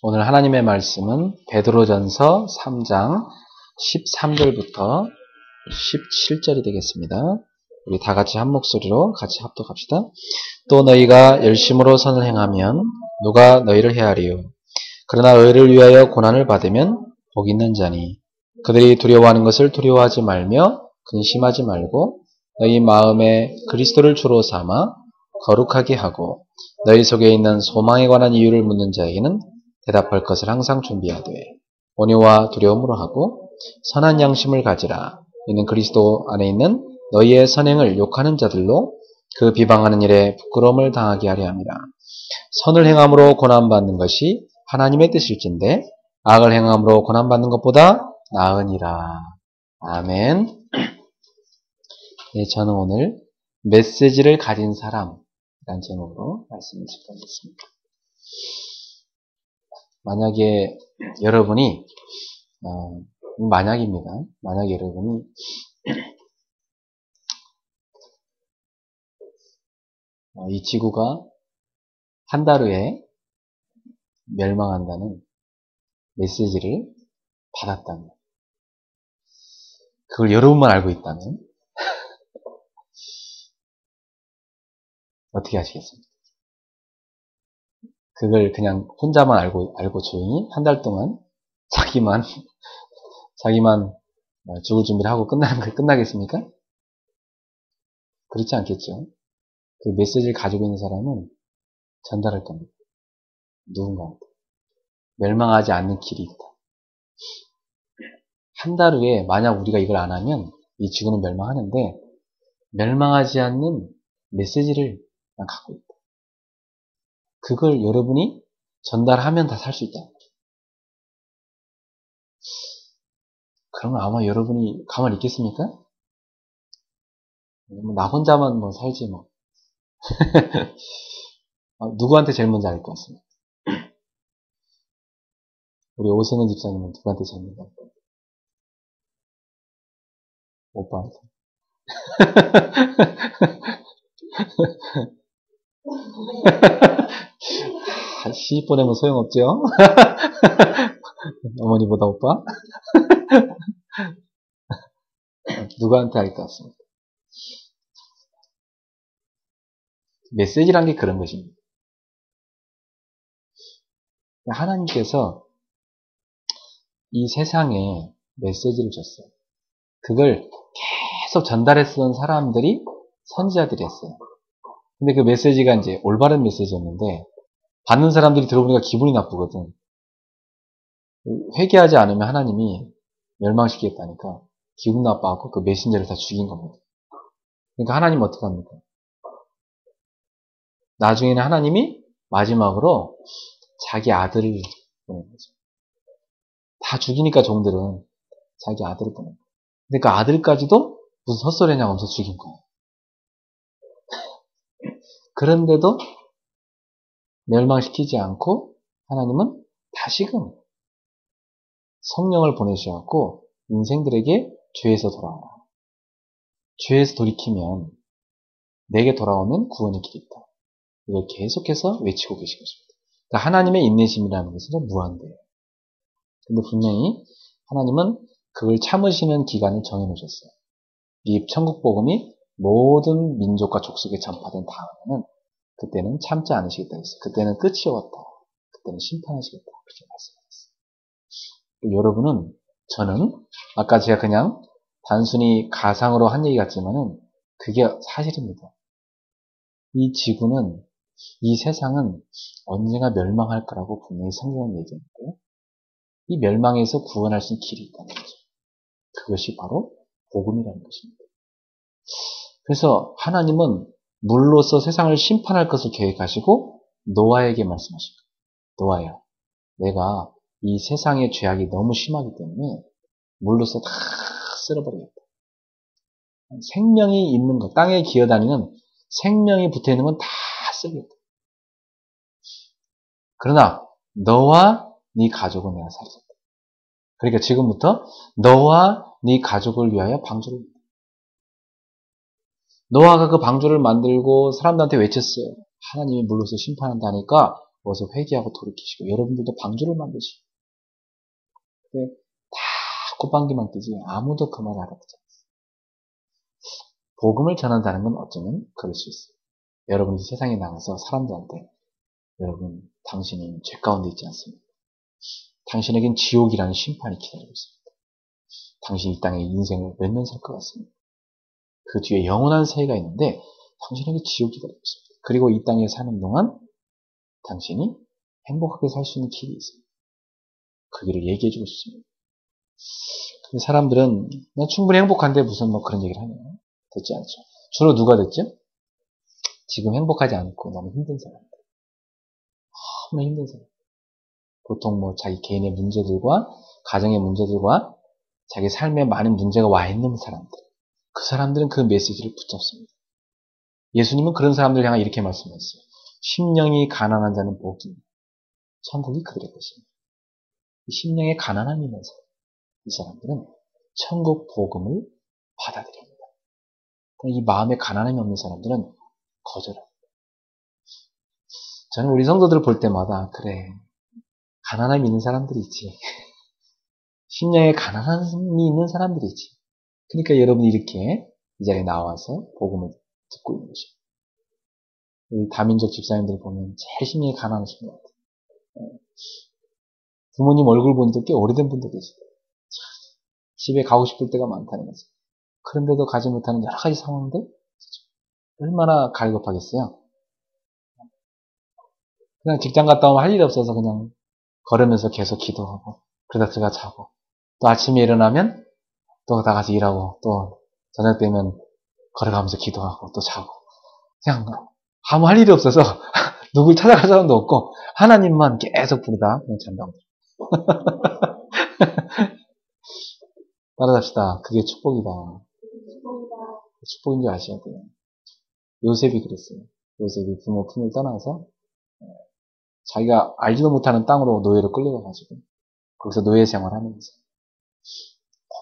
오늘 하나님의 말씀은 베드로전서 3장 13절부터 17절이 되겠습니다. 우리 다 같이 한 목소리로 같이 합독합시다. 또 너희가 열심으로 선을 행하면 누가 너희를 해하리요. 그러나 의를 위하여 고난을 받으면 복 있는 자니 그들이 두려워하는 것을 두려워하지 말며 근심하지 말고 너희 마음에 그리스도를 주로 삼아 거룩하게 하고 너희 속에 있는 소망에 관한 이유를 묻는 자에게는 대답할 것을 항상 준비하되 온유와 두려움으로 하고 선한 양심을 가지라. 이는 그리스도 안에 있는 너희의 선행을 욕하는 자들로 그 비방하는 일에 부끄러움을 당하게 하려 함이라. 선을 행함으로 고난받는 것이 하나님의 뜻일진데 악을 행함으로 고난받는 것보다 나으니라. 아멘. 네, 저는 오늘 메시지를 가진 사람이라는 제목으로 말씀을 전하겠습니다. 만약에 여러분이 만약입니다. 만약에 여러분이 이 지구가 한 달 후에 멸망한다는 메시지를 받았다면, 그걸 여러분만 알고 있다면 어떻게 하시겠습니까? 그걸 그냥 혼자만 알고 조용히 한 달 동안 자기만 죽을 준비를 하고 끝나겠습니까? 그렇지 않겠죠. 그 메시지를 가지고 있는 사람은 전달할 겁니다. 누군가한테. 멸망하지 않는 길이 있다. 한 달 후에 만약 우리가 이걸 안 하면 이 지구는 멸망하는데 멸망하지 않는 메시지를 갖고 있다. 그걸 여러분이 전달하면 다 살 수 있다. 그러면 아마 여러분이 가만히 있겠습니까? 나 혼자만 살지 뭐. 누구한테 제일 먼저 알 것 같습니다. 우리 오승은 집사님은 누구한테 제일 먼저 알 것 같아요? 오빠한테. 시집 보내면 소용없죠? 어머니보다 오빠? 누구한테 알 것 같습니다. 메시지란 게 그런 것입니다. 하나님께서 이 세상에 메시지를 줬어요. 그걸 계속 전달했던 사람들이 선지자들이었어요. 근데 그 메시지가 이제 올바른 메시지였는데 받는 사람들이 들어보니까 기분이 나쁘거든. 회개하지 않으면 하나님이 멸망시키겠다니까 기분 나빠하고 그 메신저를 다 죽인 겁니다. 그러니까 하나님은 어떻게 합니까? 나중에는 하나님이 마지막으로 자기 아들을 보낸 거죠. 다 죽이니까 종들은 자기 아들을 보낸 거예요. 근데 그 아들까지도 무슨 헛소리냐고 하면서 죽인 거예요. 그런데도 멸망시키지 않고 하나님은 다시금 성령을 보내주셔서 인생들에게 죄에서 돌아와라. 죄에서 돌이키면 내게 돌아오면 구원의 길이 있다. 이걸 계속해서 외치고 계신 것입니다. 그러니까 하나님의 인내심이라는 것은 무한대예요. 근데 분명히 하나님은 그걸 참으시는 기간을 정해놓으셨어요. 이 천국 복음이 모든 민족과 족속에 전파된 다음에는 그때는 참지 않으시겠다 했어요. 그때는 끝이 왔다. 그때는 심판하시겠다. 그렇게 말씀하셨어요. 여러분은, 저는 아까 제가 그냥 단순히 가상으로 한 얘기 같지만은 그게 사실입니다. 이 지구는, 이 세상은 언젠가 멸망할 거라고 분명히 성경은 얘기했는데 이 멸망에서 구원할 수 있는 길이 있다는 거죠. 그것이 바로 복음이라는 것입니다. 그래서 하나님은 물로서 세상을 심판할 것을 계획하시고 노아에게 말씀하십니다. 노아야, 내가 이 세상의 죄악이 너무 심하기 때문에 물로서 다 쓸어버리겠다. 생명이 있는 것, 땅에 기어다니는 생명이 붙어있는 건 다 쓰겠다. 그러나 너와 네 가족은 내가 살리겠다. 그러니까 지금부터 너와 네 가족을 위하여 방주를 만들어. 노아가 그 방주를 만들고 사람들한테 외쳤어요. 하나님이 물로서 심판한다니까 어서 회개하고 돌이키시고 여러분들도 방주를 만드시고 근데 다 콧방귀만 끼지 아무도 그 말을 알아듣지 않았어요. 복음을 전한다는 건 어쩌면 그럴 수 있어요. 여러분이 세상에 나가서 사람들한테 여러분 당신은 죄 가운데 있지 않습니까? 당신에겐 지옥이라는 심판이 기다리고 있습니다. 당신이 이 땅에 인생을 몇 년 살 것 같습니다. 그 뒤에 영원한 세계가 있는데 당신에게 지옥이 기다리고 있습니다. 그리고 이 땅에 사는 동안 당신이 행복하게 살 수 있는 길이 있습니다. 그 길을 얘기해주고 싶습니다. 사람들은 충분히 행복한데 무슨 뭐 그런 얘기를 하네요. 듣지 않죠. 주로 누가 듣죠? 지금 행복하지 않고 너무 힘든 사람들. 너무 힘든 사람. 보통 뭐 자기 개인의 문제들과 가정의 문제들과 자기 삶에 많은 문제가 와 있는 사람들. 그 사람들은 그 메시지를 붙잡습니다. 예수님은 그런 사람들 향해 이렇게 말씀하셨어요. 심령이 가난한 자는 복이 천국이 그들의 것입니다. 심령에 가난함이 있는 사람. 이 사람들은 천국 복음을 받아들입니다. 이 마음에 가난함이 없는 사람들은 거절합니다. 저는 우리 성도들을 볼 때마다 그래 가난함이 있는 사람들이 있지. 심령에 가난함이 있는 사람들이 있지. 그러니까 여러분이 이렇게 이 자리에 나와서 복음을 듣고 있는 것입니다. 우리 다민족 집사님들 보면 제일 심령이 가난하신 것 같아요. 부모님 얼굴 본 지 꽤 오래된 분도 계시고 집에 가고 싶을 때가 많다는 거죠. 그런데도 가지 못하는 여러 가지 상황들 얼마나 갈급하겠어요. 그냥 직장 갔다 오면 할 일이 없어서 그냥 걸으면서 계속 기도하고 그러다 들어가 자고 또 아침에 일어나면 또 나가서 일하고 또 저녁 되면 걸어가면서 기도하고 또 자고 그냥 아무 할 일이 없어서 누굴 찾아갈 사람도 없고 하나님만 계속 부르다 그냥 잔다고. 따라잡시다. 그게 축복이다. 축복인 줄 아셔야 돼요. 요셉이 그랬어요. 요셉이 부모 품을 떠나서 자기가 알지도 못하는 땅으로 노예로 끌려가가지고 거기서 노예 생활하면서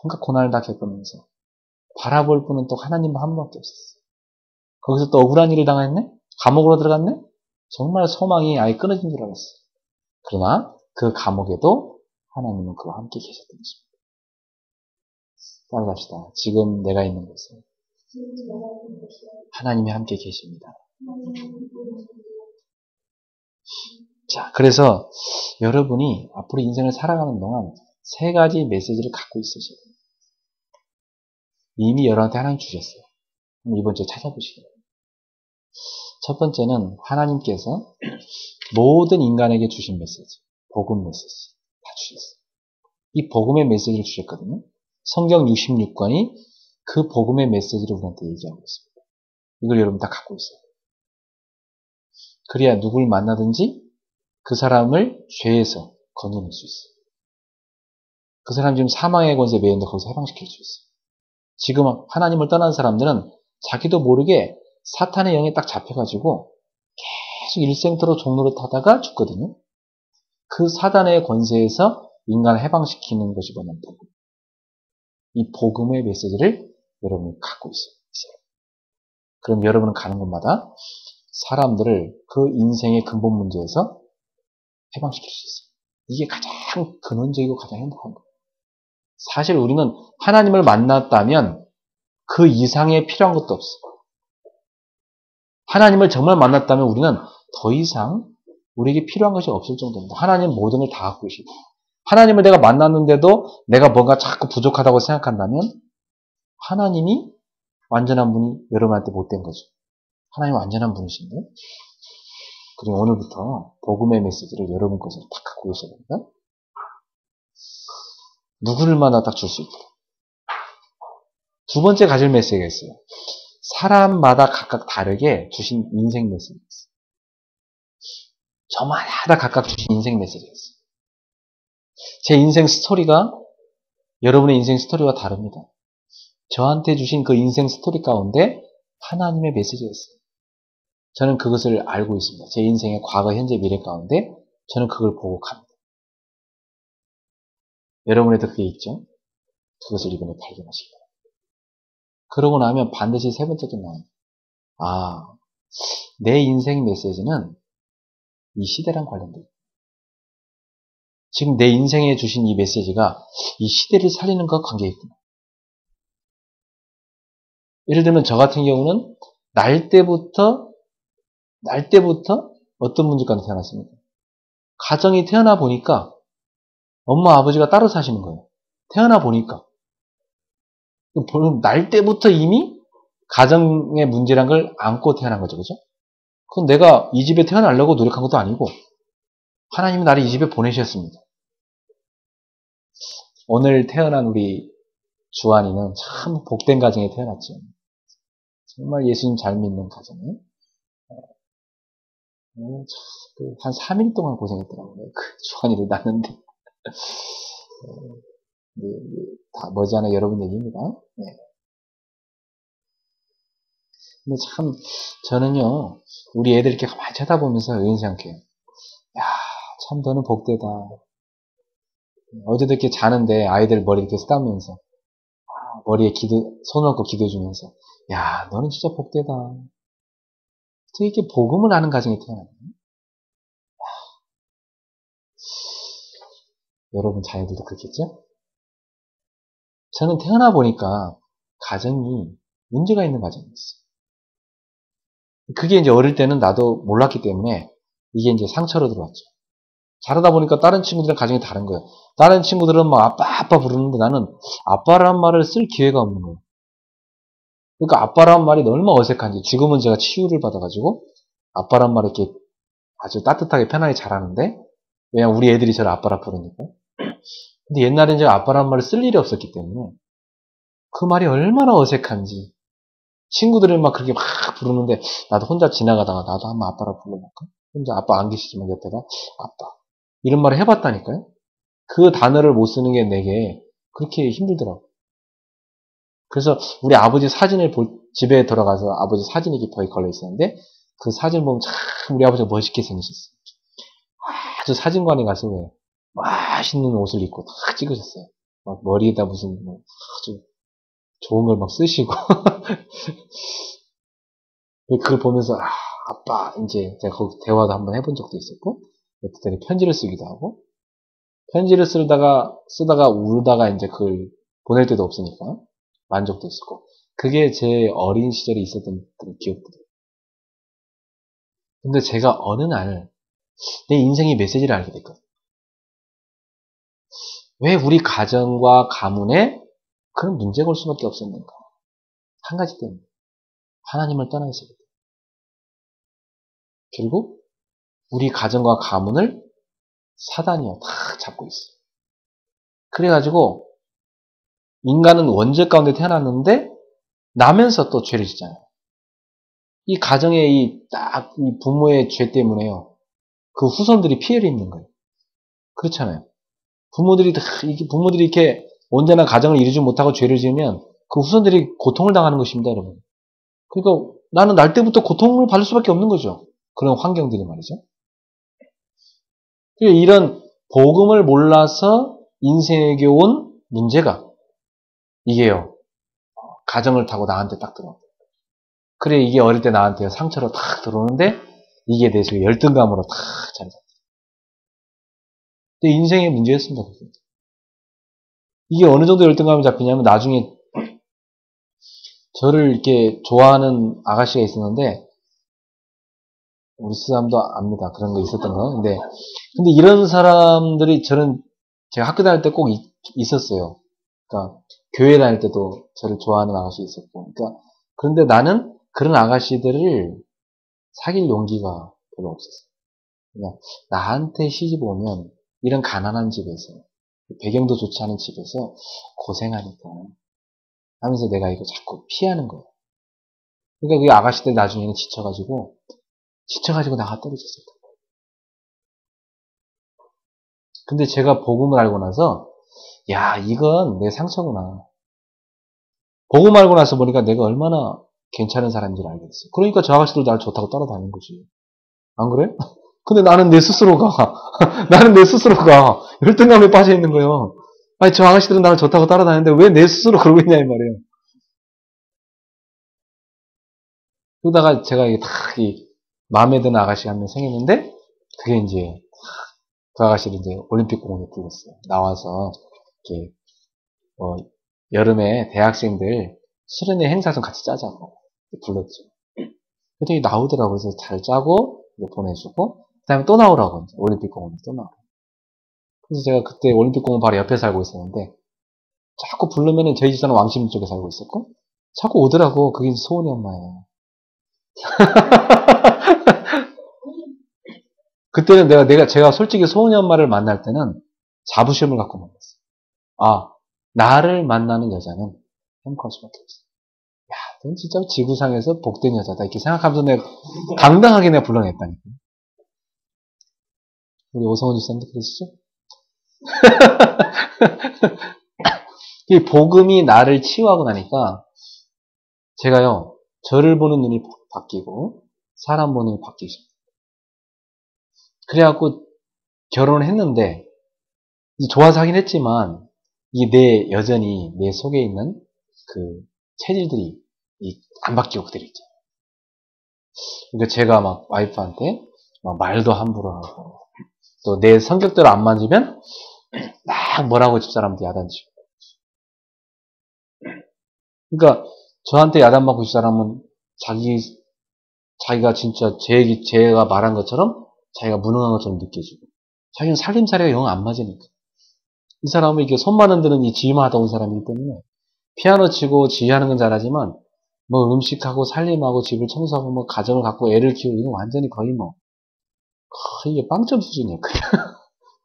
온갖 고난을 다 겪으면서 바라볼 분은 또 하나님만 한 분밖에 없었어요. 거기서 또 억울한 일을 당했네? 감옥으로 들어갔네? 정말 소망이 아예 끊어진 줄 알았어요. 그러나 그 감옥에도 하나님은 그와 함께 계셨던 것입니다. 따라갑시다. 지금 내가 있는 곳에 하나님이 함께 계십니다. 자, 그래서 여러분이 앞으로 인생을 살아가는 동안 세 가지 메시지를 갖고 있으셔야 돼요. 이미 여러분한테 하나님 주셨어요. 이번 주에 찾아보시기 바랍니다. 첫 번째는 하나님께서 모든 인간에게 주신 메시지, 복음 메시지 다 주셨어요. 이 복음의 메시지를 주셨거든요. 성경 66권이 그 복음의 메시지를 우리한테 얘기하고 있습니다. 이걸 여러분 다 갖고 있어요. 그래야 누굴 만나든지 그 사람을 죄에서 건져낼 수 있어요. 그 사람 지금 사망의 권세에 매여 있는데 거기서 해방시킬 수 있어요. 지금 하나님을 떠난 사람들은 자기도 모르게 사탄의 영에 딱 잡혀가지고 계속 일생토록 종로를 타다가 죽거든요. 그 사단의 권세에서 인간을 해방시키는 것이 뭐냐면 복음. 이 복음의 메시지를 여러분이 갖고 있어요. 그럼 여러분은 가는 곳마다 사람들을 그 인생의 근본 문제에서 해방시킬 수 있어요. 이게 가장 근원적이고 가장 행복한 거예요. 사실 우리는 하나님을 만났다면 그 이상의 필요한 것도 없어요. 하나님을 정말 만났다면 우리는 더 이상 우리에게 필요한 것이 없을 정도입니다. 하나님은 모든 걸 다 갖고 계시고 하나님을 내가 만났는데도 내가 뭔가 자꾸 부족하다고 생각한다면 하나님이 완전한 분이 여러분한테 못된 거죠. 하나님은 완전한 분이신데 그리고 오늘부터 복음의 메시지를 여러분 것으로 딱 갖고 계셔야 됩니다. 누구를 만나 딱 줄 수 있도록. 두 번째 가질 메시지가 있어요. 사람마다 각각 다르게 주신 인생 메시지가 있어요. 저마다 각각 주신 인생 메시지가 있어요. 제 인생 스토리가 여러분의 인생 스토리와 다릅니다. 저한테 주신 그 인생 스토리 가운데 하나님의 메시지가 있어요. 저는 그것을 알고 있습니다. 제 인생의 과거, 현재, 미래 가운데 저는 그걸 보고 갑니다. 여러분에도 그게 있죠? 그것을 이번에 발견하시기 바랍니다. 그러고 나면 반드시 세 번째 게 나와요. 아, 내 인생 메시지는 이 시대랑 관련돼요. 지금 내 인생에 주신 이 메시지가 이 시대를 살리는 것과 관계가 있구나. 예를 들면 저 같은 경우는 날 때부터 어떤 문제 가운데 태어났습니까? 가정이 태어나 보니까 엄마 아버지가 따로 사시는 거예요. 태어나 보니까. 날 때부터 이미 가정의 문제란 걸 안고 태어난 거죠. 그죠? 그건 내가 이 집에 태어나려고 노력한 것도 아니고 하나님이 나를 이 집에 보내셨습니다. 오늘 태어난 우리 주한이는 참 복된 가정에 태어났죠. 정말 예수님 잘 믿는 가정에. 한 3일 동안 고생했더라고요. 그 주한이를 낳는데. 다 머지않아 여러분 얘기입니다. 네. 근데 참, 저는요, 우리 애들 이렇게 가만히 쳐다보면서 이런 생각해요. 야, 참, 너는 복되다. 어제도 이렇게 자는데 아이들 머리 이렇게 쓰다면서, 머리에 손 얹고 기도해주면서, 야, 너는 진짜 복되다. 또 이렇게 복음을 아는 가정이 태어나네. 여러분 자녀들도 그렇겠죠? 저는 태어나 보니까 가정이 문제가 있는 가정이었어요. 그게 이제 어릴 때는 나도 몰랐기 때문에 이게 이제 상처로 들어왔죠. 자라다 보니까 다른 친구들이랑 가정이 다른 거예요. 다른 친구들은 막 아빠 부르는데 나는 아빠란 말을 쓸 기회가 없는 거예요. 그러니까 아빠란 말이 얼마나 어색한지 지금은 제가 치유를 받아가지고 아빠란 말을 이렇게 아주 따뜻하게 편하게 잘하는데 왜냐면 우리 애들이 저를 아빠라 부르니까. 근데 옛날엔 제가 아빠란 말을 쓸 일이 없었기 때문에 그 말이 얼마나 어색한지 친구들은 막 그렇게 막 부르는데 나도 혼자 지나가다가 나도 한번 아빠라 불러볼까? 혼자 아빠 안 계시지만 옆에다 아빠 이런 말을 해봤다니까요. 그 단어를 못 쓰는 게 내게 그렇게 힘들더라고. 그래서 우리 아버지 사진을 집에 들어가서 아버지 사진이 거기 걸려 있었는데 그 사진 보면 참 우리 아버지가 멋있게 생기셨어요. 아주 사진관에 가서 왜 맛있는 옷을 입고 딱 찍으셨어요. 막 머리에다 무슨 뭐 아주 좋은 걸 막 쓰시고 그걸 보면서 아빠 이제 제가 거기 대화도 한번 해본 적도 있었고 어떤 편지를 쓰기도 하고 편지를 쓰다가 울다가 이제 그걸 보낼 때도 없으니까 만족도 있었고 그게 제 어린 시절에 있었던 기억들이에요. 근데 제가 어느 날 내 인생의 메시지를 알게 됐거든요. 왜 우리 가정과 가문에 그런 문제가 올 수밖에 없었는가? 한 가지 때문에 하나님을 떠나 있었기 때문에 결국 우리 가정과 가문을 사단이요 다 잡고 있어요. 그래가지고 인간은 원죄 가운데 태어났는데 나면서 또 죄를 짓잖아요. 이 가정의 이 부모의 죄 때문에요. 그 후손들이 피해를 입는 거예요. 그렇잖아요. 부모들이 이렇게 온전한 가정을 이루지 못하고 죄를 지으면 그 후손들이 고통을 당하는 것입니다, 여러분. 그러니까 나는 날 때부터 고통을 받을 수밖에 없는 거죠. 그런 환경들이 말이죠. 그러니까 이런 복음을 몰라서 인생에게 온 문제가 이게요. 가정을 타고 나한테 딱 들어옵니다. 그래 이게 어릴 때 나한테 상처로 탁 들어오는데 이게 내 속에 열등감으로 탁 자리 잡니다. 근데 인생의 문제였습니다. 이게 어느 정도 열등감이 잡히냐면 나중에 저를 이렇게 좋아하는 아가씨가 있었는데 우리 수사람도 압니다. 그런 거 있었던 거. 근데 이런 사람들이 제가 학교 다닐 때 꼭 있었어요. 그러니까 교회 다닐 때도 저를 좋아하는 아가씨 있었고. 그러니까 그런데 나는 그런 아가씨들을 사귈 용기가 별로 없었어요. 그냥 나한테 시집 오면 이런 가난한 집에서 배경도 좋지 않은 집에서 고생하니까 하면서 내가 이거 자꾸 피하는 거예요. 그러니까 그 아가씨들 나중에는 지쳐가지고 나가 떨어졌을 거예요. 근데 제가 복음을 알고 나서 야 이건 내 상처구나. 복음 알고 나서 보니까 내가 얼마나 괜찮은 사람인지를 알게 됐어요. 그러니까 저 아가씨들 나를 좋다고 따라다니는 거지. 안 그래? 근데 나는 내 스스로가 열등감에 빠져 있는 거예요. 아니 저 아가씨들은 나를 좋다고 따라다니는데 왜 내 스스로 그러고 있냐 이 말이에요. 그러다가 제가 마음에 드는 아가씨가 한 명 생겼는데 그게 이제 그 아가씨를 이제 올림픽 공원에 불렀어요. 나와서 이렇게 여름에 대학생들 수련회 행사 좀 같이 짜자고 불렀죠. 그랬더니 나오더라고요. 그래서 잘 짜고 보내주고 그 다음에 또 나오라고 이제 올림픽 공원에 또 나오라고. 그래서 제가 그때 올림픽 공원 바로 옆에 살고 있었는데 자꾸 부르면은 저희 집사는 왕십리 쪽에 살고 있었고 자꾸 오더라고. 그게 소은이 엄마예요. 그때는 제가 솔직히 소은이 엄마를 만날 때는 자부심을 갖고 만났어요. 아, 나를 만나는 여자는 행복할 수밖에 없어. 야, 넌 진짜 지구상에서 복된 여자다. 이렇게 생각하면서 내가 당당하게 내가 불러냈다니까. 우리 오성훈 집사님도 그러시죠? 이 복음이 나를 치유하고 나니까 제가요, 저를 보는 눈이 바뀌고 사람 보는 눈이 바뀌기 시작해요. 그래갖고 결혼을 했는데 좋아서 하긴 했지만 이게 여전히 내 속에 있는 그 체질들이 안 바뀌고 그대로 있잖아요. 그러니까 제가 막 와이프한테 막 말도 함부로 하고 또 내 성격대로 안 맞으면 막 뭐라고 집사람한테 야단치고. 그러니까 저한테 야단받고 집사람은 자기가 진짜 제가 말한 것처럼 자기가 무능한 것처럼 느껴지고 자기는 살림살이가 영 안 맞으니까. 이 사람은 이렇게 손만 흔드는 이 지휘만 하다 온 사람이기 때문에 피아노 치고 지휘하는 건 잘하지만 뭐 음식하고 살림하고 집을 청소하고 뭐 가정을 갖고 애를 키우고 이건 완전히 거의 이게 빵점 수준이에요.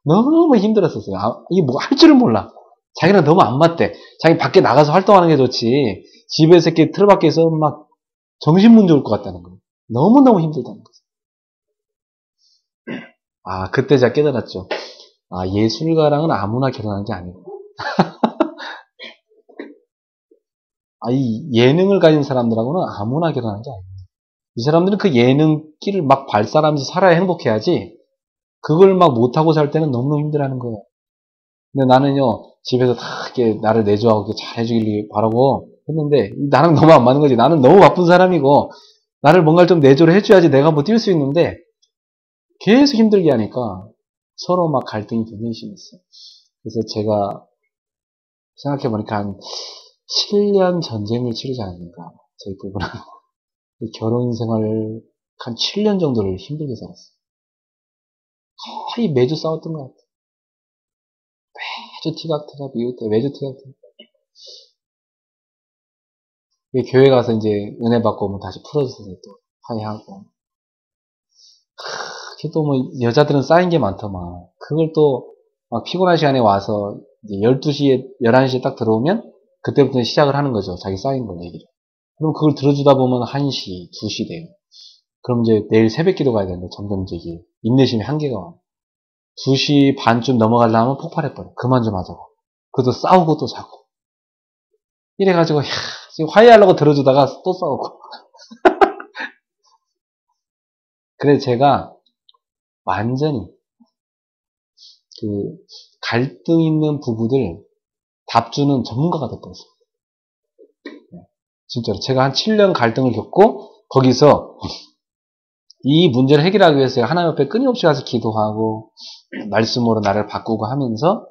너무 힘들었었어요. 이게 뭐 할 줄을 몰라. 자기랑 너무 안 맞대. 자기 밖에 나가서 활동하는 게 좋지. 집에서 이렇게 틀 밖에서 막 정신문제 올 것 같다는 거예요. 너무너무 힘들다는 거죠. 그때 제가 깨달았죠. 예술가랑은 아무나 결혼하는 게 아니고. 이 예능을 가진 사람들하고는 아무나 결혼하는 게 아니에요. 이 사람들은 그 예능기를 막 발산하면서 살아야 행복해야지, 그걸 막 못하고 살 때는 너무너무 힘들어하는 거예요. 근데 나는요, 집에서 다 이렇게 나를 내조하고 이렇게 잘 해주길 바라고 했는데, 나랑 너무 안 맞는 거지. 나는 너무 바쁜 사람이고, 나를 뭔가를 좀 내조를 해줘야지 내가 뭐 뛸 수 있는데, 계속 힘들게 하니까 서로 막 갈등이 굉장히 심했어요. 그래서 제가 생각해보니까 한 7년 전쟁을 치르지 않았는가, 저희 부부는. 결혼 생활을 한 7년 정도를 힘들게 살았어요. 거의 매주 싸웠던 것 같아요. 매주 티격태격, 미울 때 매주 티격태격. 교회 가서 이제 은혜 받고 오면 다시 풀어져서 또 화해하고. 또 뭐 여자들은 쌓인 게 많더만. 그걸 또 막 피곤한 시간에 와서 이제 12시에 11시에 딱 들어오면 그때부터 시작을 하는 거죠. 자기 쌓인 걸 얘기를. 그럼 그걸 들어주다 보면 1시, 2시 돼요. 그럼 이제 내일 새벽 기도 가야 되는데 점점 이제 인내심이 한계가 와요. 2시 반쯤 넘어가려면 폭발해버려. 그만 좀 하자고. 그것도 싸우고 또 자고. 이래가지고 지금 화해하려고 들어주다가 또 싸우고. 그래서 제가 완전히 그 갈등 있는 부부들 답주는 전문가가 됐어요. 진짜로 제가 한 7년 갈등을 겪고 거기서 이 문제를 해결하기 위해서 하나님 앞에 끊임없이 가서 기도하고 말씀으로 나를 바꾸고 하면서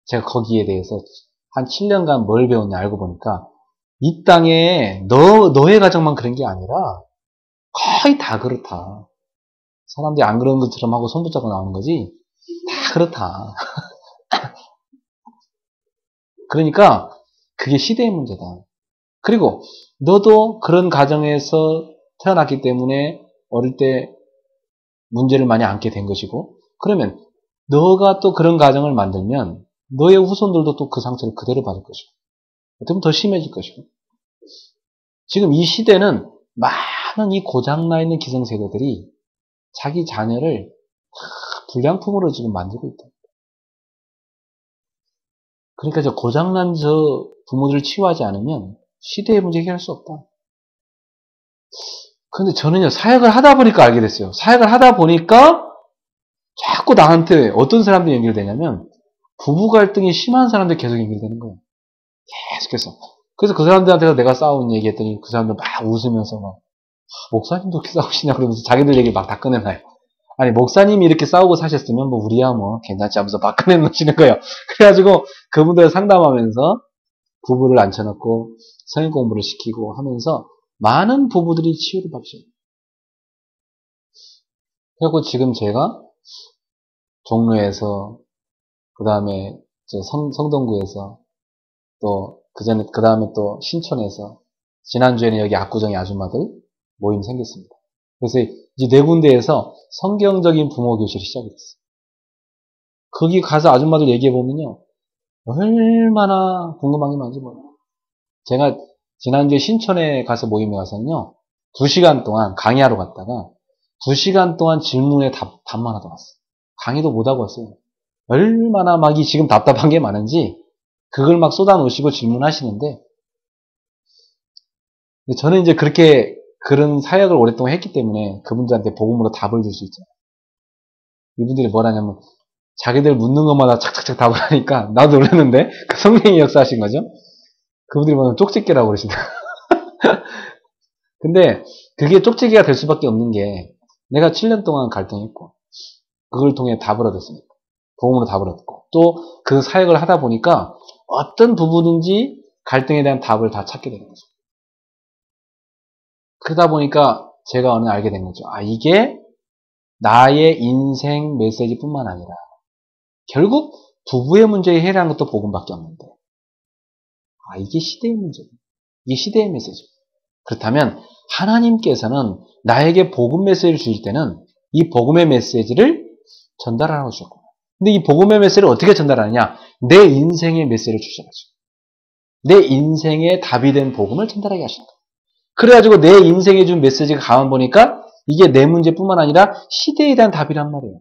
제가 거기에 대해서 한 7년간 뭘 배웠냐 알고 보니까 이 땅에 너의 가정만 그런 게 아니라 거의 다 그렇다. 사람들이 안 그런 것처럼 하고 손 붙잡고 나오는 거지 다 그렇다. 그러니까 그게 시대의 문제다. 그리고 너도 그런 가정에서 태어났기 때문에 어릴 때 문제를 많이 안게 된 것이고, 그러면 너가 또 그런 가정을 만들면 너의 후손들도 또 그 상처를 그대로 받을 것이고, 어떻게 보면 더 심해질 것이고. 지금 이 시대는 많은 이 고장나 있는 기성세대들이 자기 자녀를 불량품으로 지금 만들고 있다. 그러니까 저 고장난 저 부모들을 치유하지 않으면 시대의 문제 해결할 수 없다. 근데 저는요, 사역을 하다 보니까 알게 됐어요. 사역을 하다 보니까 자꾸 나한테 어떤 사람들이 연결되냐면 부부 갈등이 심한 사람들 계속 연결되는 거예요. 계속해서. 그래서 그 사람들한테 내가 싸운 얘기했더니 그 사람들 막 웃으면서 막 목사님도 그렇게 싸우시냐 그러면서 자기들 얘기 막 다 꺼내놔요. 아니, 목사님이 이렇게 싸우고 사셨으면 뭐 우리야 뭐 괜찮지 하면서 막간에 놓치는 거예요. 그래가지고 그분들 상담하면서 부부를 앉혀놓고 성인 공부를 시키고 하면서 많은 부부들이 치유를 받으셔요. 그리고 지금 제가 종로에서, 그 다음에 성동구에서, 또 그 다음에 또 신촌에서, 지난주에는 여기 압구정의 아줌마들 모임 생겼습니다. 그래서 이 네 군데에서 성경적인 부모 교실이 시작이 됐어요. 거기 가서 아줌마들 얘기해보면요, 얼마나 궁금한 게 많은지 몰라요. 제가 지난주에 신촌에 가서 모임에 가서는요, 2시간 동안 강의하러 갔다가 2시간 동안 질문에 답만 하다 왔어요. 강의도 못하고 왔어요. 얼마나 막 이 지금 답답한 게 많은지 그걸 막 쏟아놓으시고 질문하시는데, 저는 이제 그런 사역을 오랫동안 했기 때문에 그분들한테 복음으로 답을 줄 수 있잖아요. 이분들이 뭐라냐면 자기들 묻는 것마다 착착착 답을 하니까 나도 놀랐는데 그 성령이 역사하신 거죠. 그분들이 뭐냐면 쪽집게라고 그러시더라고요. 근데 그게 쪽지기가 될 수밖에 없는 게, 내가 7년 동안 갈등했고 그걸 통해 답을 얻었으니까, 복음으로 답을 얻고, 또 그 사역을 하다 보니까 어떤 부분인지 갈등에 대한 답을 다 찾게 되는 거죠. 그러다 보니까 제가 어느 날 알게 된 거죠. 아, 이게 나의 인생 메시지뿐만 아니라 결국 부부의 문제에 해당하는 것도 복음밖에 없는데, 아, 이게 시대의 문제예요. 이게 시대의 메시지. 그렇다면 하나님께서는 나에게 복음 메시지를 주실 때는 이 복음의 메시지를 전달하라고 주셨고, 근데 이 복음의 메시지를 어떻게 전달하느냐? 내 인생의 메시지를 주셔가지고 내 인생의 답이 된 복음을 전달하게 하신 거예요. 그래가지고 내 인생에 준 메시지가 가만 보니까 이게 내 문제뿐만 아니라 시대에 대한 답이란 말이에요.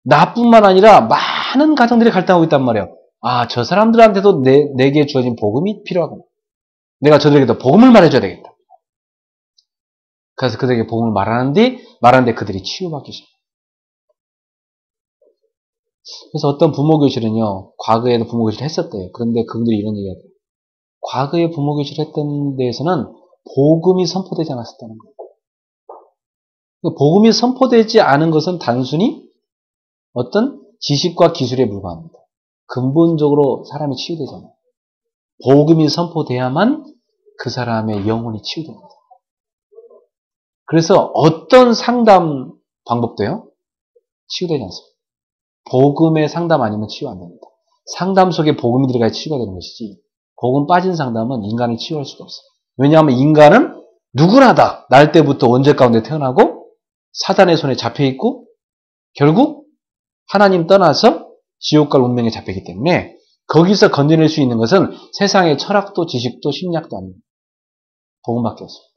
나뿐만 아니라 많은 가정들이 갈등하고 있단 말이에요. 아, 저 사람들한테도 내게 주어진 복음이 필요하구나. 내가 저들에게도 복음을 말해줘야 되겠다. 그래서 그들에게 복음을 말하는데 그들이 치유받기 시작해요. 그래서 어떤 부모교실은요, 과거에도 부모교실을 했었대요. 그런데 그분들이 이런 얘기를 해요. 과거에 부모교실을 했던 데에서는 복음이 선포되지 않았었다는 거예요. 복음이 선포되지 않은 것은 단순히 어떤 지식과 기술에 불과합니다. 근본적으로 사람이 치유되잖아요. 복음이 선포돼야만 그 사람의 영혼이 치유됩니다. 그래서 어떤 상담 방법도요, 치유되지 않습니다. 복음의 상담 아니면 치유 안 됩니다. 상담 속에 복음이 들어가야 치유가 되는 것이지, 복음 빠진 상담은 인간을 치유할 수가 없어요. 왜냐하면 인간은 누구나 다 날 때부터 원죄 가운데 태어나고 사단의 손에 잡혀있고 결국 하나님 떠나서 지옥 갈 운명에 잡혀있기 때문에 거기서 건져낼 수 있는 것은 세상의 철학도 지식도 심리학도 아닙니다. 복음밖에 없습니다.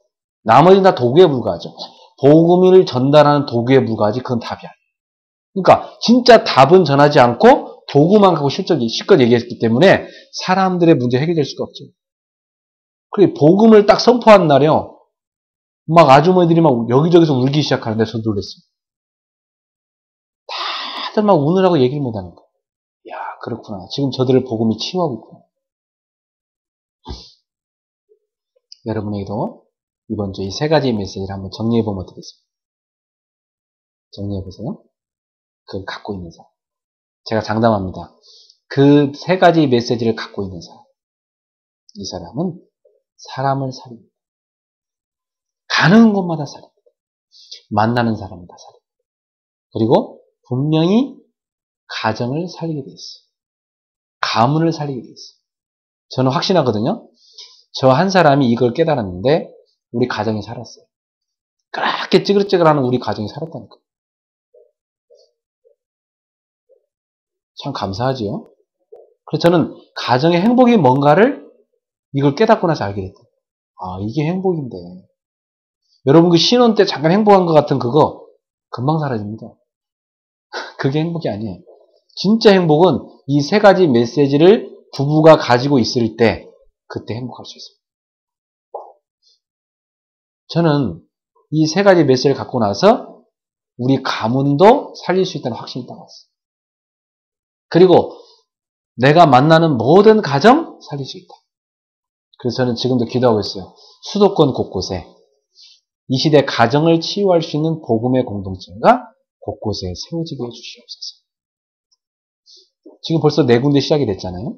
나머지는 다 도구에 불과하죠. 복음을 전달하는 도구에 불과하지 그건 답이 아니에요. 그러니까 진짜 답은 전하지 않고 도구만 갖고 실컷 얘기했기 때문에 사람들의 문제 해결될 수가 없죠. 그리고 복음을 딱 선포한 날에요, 막 아주머니들이 막 여기저기서 울기 시작하는데 저도 놀랐어요. 다들 막 우느라고 얘기를 못하는 거예요. 야, 그렇구나. 지금 저들을 복음이 치유하고 있구나. 여러분에게도 이번 주 이 세 가지 메시지를 한번 정리해보면 어떻겠습니까? 정리해보세요. 그걸 갖고 있는 사람. 제가 장담합니다. 그 세 가지 메시지를 갖고 있는 사람. 이 사람은 사람을 살립니다. 가는 곳마다 살립니다. 만나는 사람마다 살립니다. 그리고 분명히 가정을 살리게 돼 있어요. 가문을 살리게 돼 있어요. 저는 확신하거든요. 저 한 사람이 이걸 깨달았는데 우리 가정이 살았어요. 그렇게 찌글찌글하는 우리 가정이 살았다니까. 참 감사하지요. 그래서 저는 가정의 행복이 뭔가를 이걸 깨닫고 나서 알게 됐다. 아, 이게 행복인데. 여러분 그 신혼 때 잠깐 행복한 것 같은 그거 금방 사라집니다. 그게 행복이 아니에요. 진짜 행복은 이 세 가지 메시지를 부부가 가지고 있을 때 그때 행복할 수 있습니다. 저는 이 세 가지 메시지를 갖고 나서 우리 가문도 살릴 수 있다는 확신이 딱 왔어요. 그리고 내가 만나는 모든 가정 살릴 수 있다. 그래서 저는 지금도 기도하고 있어요. 수도권 곳곳에 이 시대 가정을 치유할 수 있는 복음의 공동체가 곳곳에 세워지게 해주시옵소서. 지금 벌써 4군데 시작이 됐잖아요.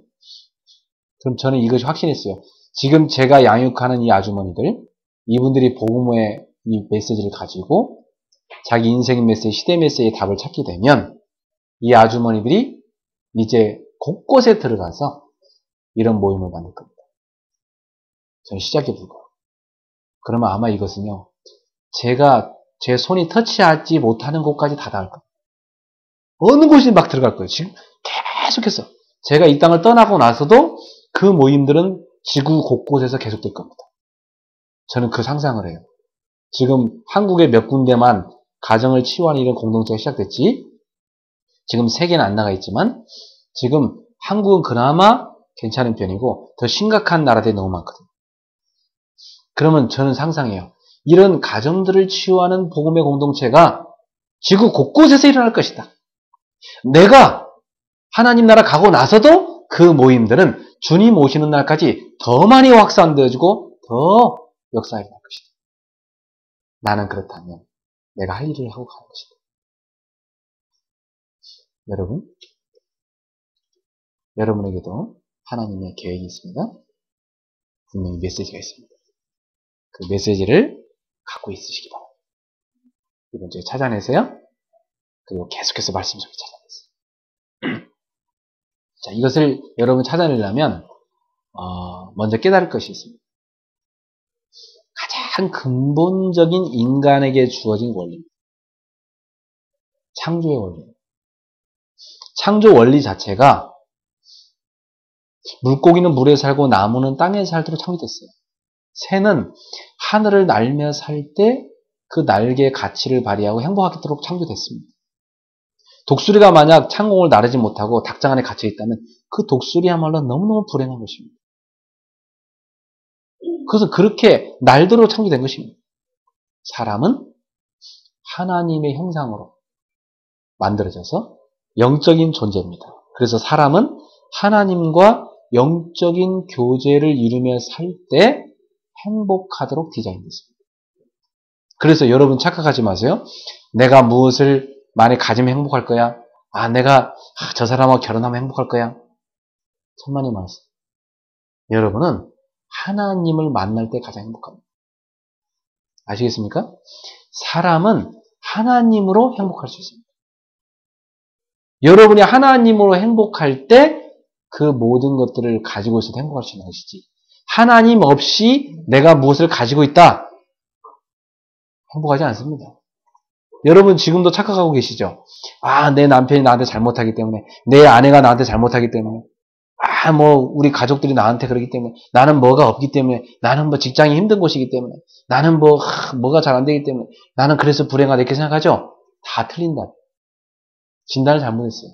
그럼 저는 이것이 확신했어요. 지금 제가 양육하는 이 아주머니들, 이분들이 복음의 이 메시지를 가지고 자기 인생 메시지, 시대 메시지의 답을 찾게 되면 이 아주머니들이 이제 곳곳에 들어가서 이런 모임을 만들 겁니다. 저는 시작에 불과하고. 그러면 아마 이것은요, 제가 제 손이 터치하지 못하는 곳까지 다 닿을 겁니다. 어느 곳이 막 들어갈 거예요. 지금 계속해서. 제가 이 땅을 떠나고 나서도 그 모임들은 지구 곳곳에서 계속될 겁니다. 저는 그 상상을 해요. 지금 한국에 몇 군데만 가정을 치유하는 이런 공동체가 시작됐지, 지금 세계는 안 나가 있지만, 지금 한국은 그나마 괜찮은 편이고, 더 심각한 나라들이 너무 많거든요. 그러면 저는 상상해요. 이런 가정들을 치유하는 복음의 공동체가 지구 곳곳에서 일어날 것이다. 내가 하나님 나라 가고 나서도 그 모임들은 주님 오시는 날까지 더 많이 확산되어지고 더 역사에 날 것이다. 나는 그렇다면 내가 할 일을 하고 가는 것이다. 여러분, 여러분에게도 하나님의 계획이 있습니다. 분명히 메시지가 있습니다. 그 메시지를 갖고 있으시기 바랍니다. 이번 주에 찾아내세요. 그리고 계속해서 말씀 속에 찾아내세요. 자, 이것을 여러분 찾아내려면 먼저 깨달을 것이 있습니다. 가장 근본적인 인간에게 주어진 원리입니다. 창조의 원리입니다. 창조 원리 자체가 물고기는 물에 살고 나무는 땅에 살도록 창조됐어요. 새는 하늘을 날며 살 때 그 날개의 가치를 발휘하고 행복하도록 창조됐습니다. 독수리가 만약 창공을 나르지 못하고 닭장 안에 갇혀 있다면 그 독수리야말로 너무너무 불행한 것입니다. 그것은 그렇게 날도록 창조된 것입니다. 사람은 하나님의 형상으로 만들어져서 영적인 존재입니다. 그래서 사람은 하나님과 영적인 교제를 이루며 살 때 행복하도록 디자인됐습니다. 그래서 여러분 착각하지 마세요. 내가 무엇을 만약 가지면 행복할 거야? 내가 저 사람하고 결혼하면 행복할 거야? 천만의 말씀. 여러분은 하나님을 만날 때 가장 행복합니다. 아시겠습니까? 사람은 하나님으로 행복할 수 있습니다. 여러분이 하나님으로 행복할 때 그 모든 것들을 가지고 있어도 행복할 수 있는 것이지, 하나님 없이 내가 무엇을 가지고 있다? 행복하지 않습니다. 여러분 지금도 착각하고 계시죠? 내 남편이 나한테 잘못하기 때문에, 내 아내가 나한테 잘못하기 때문에, 우리 가족들이 나한테 그러기 때문에, 나는 뭐가 없기 때문에, 나는 직장이 힘든 곳이기 때문에, 나는 뭐가 잘 안 되기 때문에, 나는 그래서 불행하다 이렇게 생각하죠? 다 틀린다. 진단을 잘못했어요.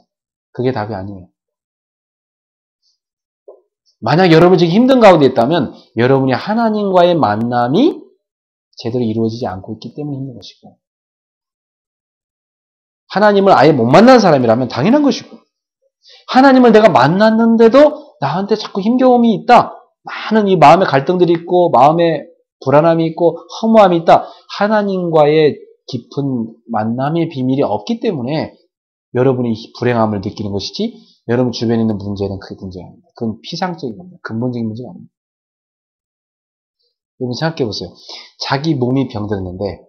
그게 답이 아니에요. 만약 여러분이 지금 힘든 가운데 있다면 여러분이 하나님과의 만남이 제대로 이루어지지 않고 있기 때문에 힘든 것이고, 하나님을 아예 못 만난 사람이라면 당연한 것이고, 하나님을 내가 만났는데도 나한테 자꾸 힘겨움이 있다, 많은 이 마음의 갈등들이 있고 마음의 불안함이 있고 허무함이 있다, 하나님과의 깊은 만남의 비밀이 없기 때문에 여러분이 불행함을 느끼는 것이지, 여러분 주변에 있는 문제는 그게 문제가 아닙니다. 그건 피상적인 겁니다. 근본적인 문제가 아닙니다. 여러분 생각해 보세요. 자기 몸이 병들었는데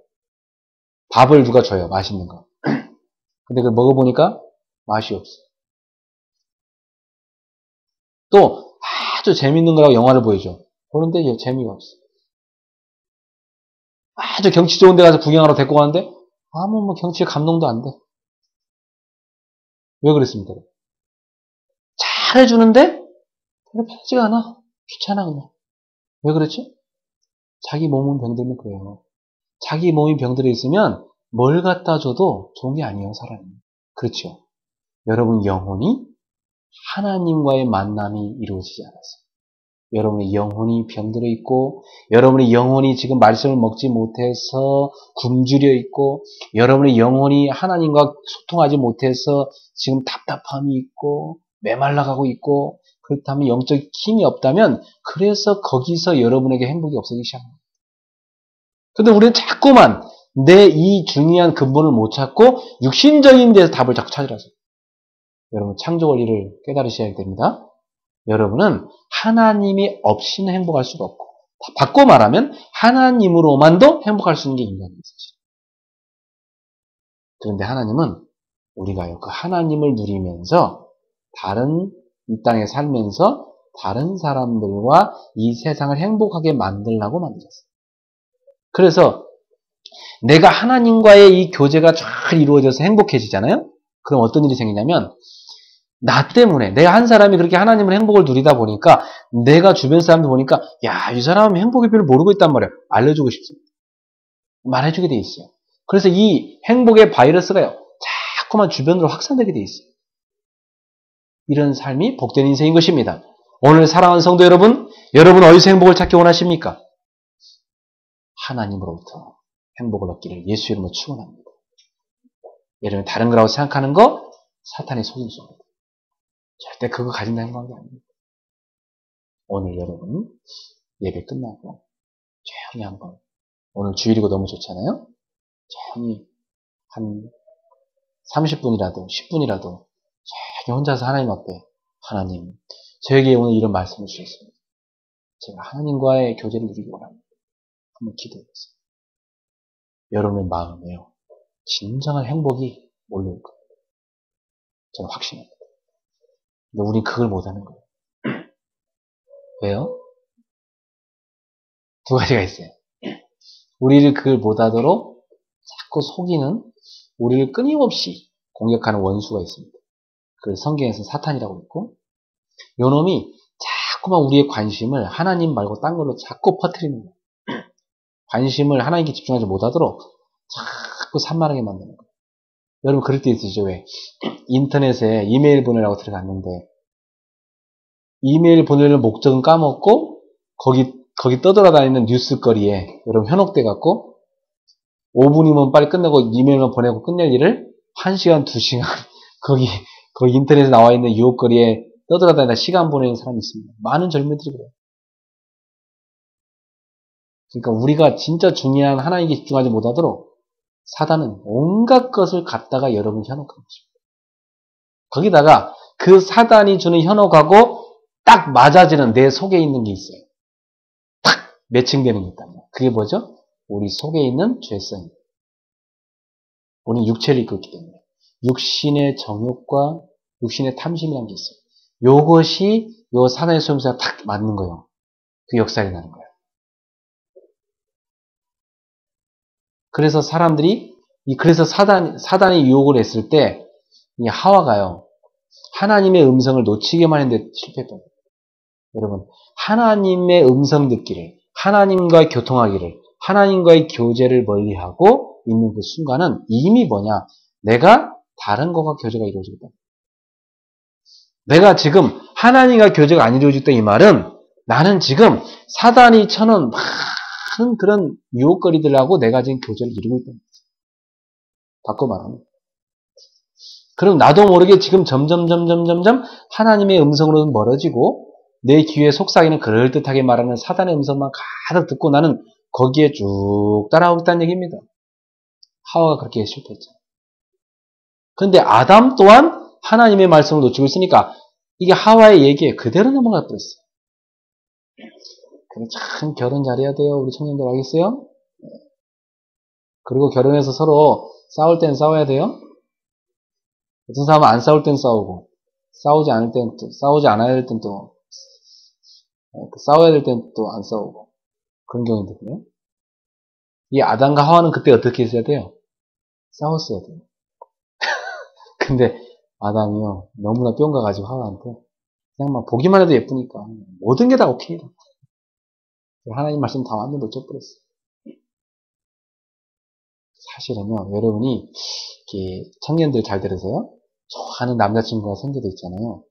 밥을 누가 줘요. 맛있는 거. 근데 그걸 먹어보니까 맛이 없어. 또 아주 재밌는 거라고 영화를 보여줘. 보는데 재미가 없어. 아주 경치 좋은 데 가서 구경하러 데리고 가는데 경치에 감동도 안 돼. 왜 그랬습니까? 잘해주는데 별로 편하지가 않아. 귀찮아 그냥. 왜 그렇지? 자기 몸은 병들면 그래요. 자기 몸이 병들어 있으면 뭘 갖다 줘도 좋은 게 아니에요, 사람이. 그렇죠? 여러분 영혼이 하나님과의 만남이 이루어지지 않았어요. 여러분의 영혼이 병들어 있고, 여러분의 영혼이 지금 말씀을 먹지 못해서 굶주려 있고, 여러분의 영혼이 하나님과 소통하지 못해서 지금 답답함이 있고 메말라가고 있고, 그렇다면 영적 힘이 없다면 그래서 거기서 여러분에게 행복이 없어지기 시작합니다. 근데 우리는 자꾸만 내 이 중요한 근본을 못 찾고 육신적인 데서 답을 자꾸 찾으라서. 여러분 창조 원리를 깨달으셔야 됩니다. 여러분은 하나님이 없이는 행복할 수가 없고, 바꿔 말하면 하나님으로만도 행복할 수 있는 게 인간입니다. 그런데 하나님은 우리가요, 그 하나님을 누리면서 다른 이 땅에 살면서 다른 사람들과 이 세상을 행복하게 만들려고 만드셨어요. 그래서 내가 하나님과의 이 교제가 잘 이루어져서 행복해지잖아요? 그럼 어떤 일이 생기냐면 나 때문에 내가 한 사람이 그렇게 하나님을 행복을 누리다 보니까 내가 주변 사람들 보니까 야, 이 사람은 행복의 비를 모르고 있단 말이에요. 알려주고 싶습니다. 말해주게 돼 있어요. 그래서 이 행복의 바이러스가요, 자꾸만 주변으로 확산되게 돼 있어요. 이런 삶이 복된 인생인 것입니다. 오늘 사랑하는 성도 여러분, 여러분 어디서 행복을 찾기 원하십니까? 하나님으로부터 행복을 얻기를 예수 이름으로 축원합니다. 여러분 다른 거라고 생각하는 거 사탄의 속임수입니다. 절대 그거 가진다 행복한 게 아닙니다. 오늘 여러분 예배 끝나고 조용히 한번, 오늘 주일이고 너무 좋잖아요. 조용히 한 30분이라도 10분이라도 조용히 혼자서 하나님 앞에, 하나님 저에게 오늘 이런 말씀을 주셨습니다. 제가 하나님과의 교제를 누리기 원합니다. 한번 기도해보세요. 여러분의 마음에요, 진정한 행복이 몰려올 겁니다. 저는 확신합니다. 근데 우린 그걸 못하는 거예요. 왜요? 두 가지가 있어요. 우리를 그걸 못하도록 자꾸 속이는, 우리를 끊임없이 공격하는 원수가 있습니다. 그걸 성경에서 사탄이라고 있고, 요 놈이 자꾸만 우리의 관심을 하나님 말고 딴 걸로 자꾸 퍼뜨리는 거예요. 관심을 하나님께 집중하지 못하도록 자꾸 산만하게 만드는 거예요. 여러분 그럴 때 있으시죠? 왜? 인터넷에 이메일 보내라고 들어갔는데 이메일 보내는 목적은 까먹고 거기 떠돌아다니는 뉴스거리에 여러분 현혹돼 갖고 5분이면 빨리 끝내고 이메일만 보내고 끝낼 일을 1시간, 2시간 거기 인터넷에 나와 있는 유혹거리에 떠돌아다니다 시간 보내는 사람이 있습니다. 많은 젊은이들이 그래요. 그러니까 우리가 진짜 중요한 하나님께 집중하지 못하도록 사단은 온갖 것을 갖다가 여러분 현혹하는 것입니다. 거기다가 그 사단이 주는 현혹하고 딱 맞아지는 내 속에 있는 게 있어요. 탁 매칭되는 게 있다면 그게 뭐죠? 우리 속에 있는 죄성입니다. 우리는 육체를 입고 있기 때문에 육신의 정욕과 육신의 탐심이라는 게 있어요. 요것이 요 사단의 소용사가 탁 맞는 거예요. 그 역사가 나는 거예요. 그래서 사람들이 그래서 사단이 유혹을 했을 때 이 하와가요, 하나님의 음성을 놓치기만 했는데 실패했던 거예요. 여러분 하나님의 음성 듣기를, 하나님과의 교통하기를, 하나님과의 교제를 멀리하고 있는 그 순간은 이미 뭐냐, 내가 다른 것과 교제가 이루어지겠다. 내가 지금 하나님과 교제가 안 이루어지겠다 이 말은 나는 지금 사단이 쳐놓은 많은 그런 유혹거리들하고 내가 지금 교제를 이루고 있다는 거죠. 바꿔 말하면. 그럼 나도 모르게 지금 점점 하나님의 음성으로는 멀어지고 내 귀에 속삭이는 그럴듯하게 말하는 사단의 음성만 가득 듣고 나는 거기에 쭉 따라오겠다는 얘기입니다. 하와가 그렇게 실패했죠. 그런데 아담 또한 하나님의 말씀을 놓치고 있으니까 이게 하와의 얘기에 그대로 넘어가 버렸어요. 참 결혼 잘해야 돼요. 우리 청년들 알겠어요? 그리고 결혼해서 서로 싸울 땐 싸워야 돼요. 어떤 사람은 안 싸울 땐 싸우고, 싸우지 않을 땐 또, 싸우지 않아야 될 땐 또, 싸워야 될 땐 또 안 싸우고. 그런 경우인데, 이 아담과 하와는 그때 어떻게 했어야 돼요? 싸웠어야 돼요. 근데 아담이요, 너무나 뿅가가지고 하와한테, 그냥 막 보기만 해도 예쁘니까, 모든 게 다 오케이다. 하나님 말씀 다 완전 놓쳐버렸어요. 사실은요, 여러분이, 이렇게 청년들 잘 들으세요? 좋아하는 남자친구가 생겨도 있잖아요.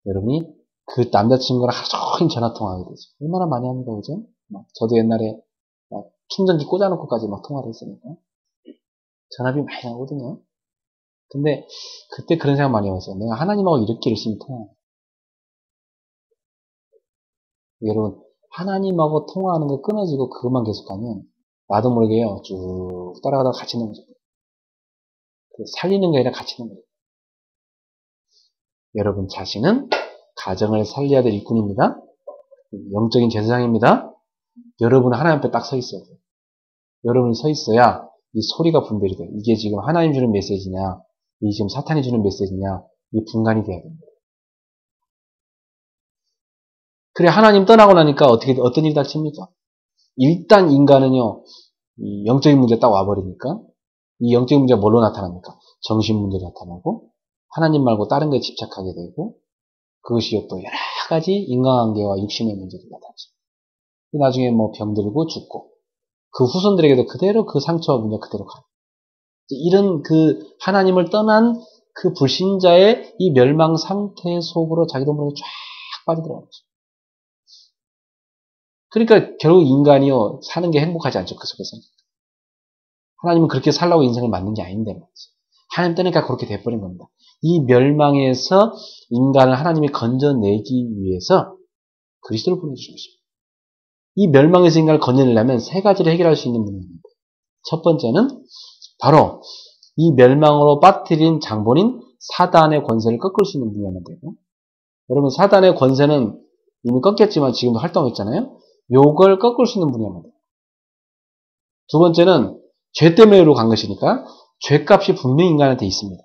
여러분이 그 남자친구랑 하루 종일 전화통화하게 되죠. 얼마나 많이 합니까, 그죠? 저도 옛날에 충전기 꽂아놓고까지 막 통화를 했으니까. 전화비 많이 나오거든요. 근데 그때 그런 생각 많이 해봤어요. 내가 하나님하고 이렇게 열심히 통화해요. 여러분, 하나님하고 통화하는 거 끊어지고 그것만 계속하면 나도 모르게요. 쭉 따라가다가 같이 넘어져요. 살리는 게 아니라 같이 넘어져요. 여러분 자신은 가정을 살려야 될 일꾼입니다. 영적인 제사장입니다. 여러분은 하나님 앞에 딱 서 있어야 돼요. 여러분이 서 있어야 이 소리가 분별이 돼요. 이게 지금 하나님 주는 메시지냐, 이게 지금 사탄이 주는 메시지냐, 이 분간이 돼야 됩니다. 그래, 하나님 떠나고 나니까 어떤 일이 닥칩니까? 일단 인간은요, 이 영적인 문제 딱 와버리니까, 이 영적인 문제가 뭘로 나타납니까? 정신 문제로 나타나고, 하나님 말고 다른 거에 집착하게 되고, 그것이 또 여러 가지 인간관계와 육신의 문제로 나타나죠. 나중에 뭐 병들고 죽고, 그 후손들에게도 그대로 그 상처와 문제가 그대로 가요. 이런 그 하나님을 떠난 그 불신자의 이 멸망 상태 속으로 자기도 모르게 쫙 빠져들어가는 거죠. 그러니까 결국 인간이요, 사는 게 행복하지 않죠, 그 속에서. 하나님은 그렇게 살라고 인생을 만든 게 아닌데 말이죠. 하나님 떠니까 그렇게 돼버린 겁니다. 이 멸망에서 인간을 하나님이 건져내기 위해서 그리스도를 보내주신 것입니다. 이 멸망에서 인간을 건져내려면 세 가지를 해결할 수 있는 분입니다. 첫 번째는 바로 이 멸망으로 빠뜨린 장본인 사단의 권세를 꺾을 수 있는 분이면 되고, 여러분 사단의 권세는 이미 꺾였지만 지금도 활동하고 있잖아요. 요걸 꺾을 수 있는 분이면 돼요. 두 번째는 죄 때문에 간 것이니까 죄값이 분명히 인간한테 있습니다.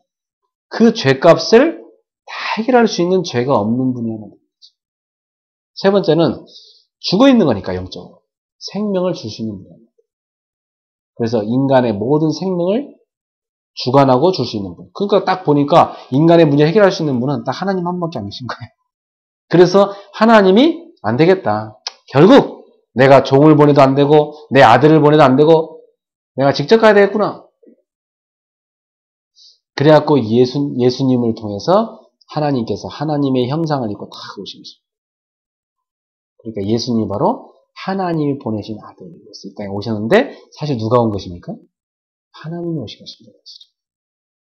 그 죄값을 다 해결할 수 있는 죄가 없는 분이면 됩니다. 세 번째는 죽어있는 거니까 영적으로 생명을 줄 수 있는 분입니다. 그래서 인간의 모든 생명을 주관하고 줄 수 있는 분. 그러니까 딱 보니까 인간의 문제 해결할 수 있는 분은 딱 하나님 한 분밖에 안 계신 거예요. 그래서 하나님이 안 되겠다. 결국 내가 종을 보내도 안 되고 내 아들을 보내도 안 되고 내가 직접 가야 되겠구나. 그래갖고 예수님을 통해서 하나님께서 하나님의 형상을 입고 다 오신 것입니다. 그러니까 예수님이 바로 하나님이 보내신 아들이었어요. 이 땅에 오셨는데 사실 누가 온 것입니까? 하나님이 오신 것입니다.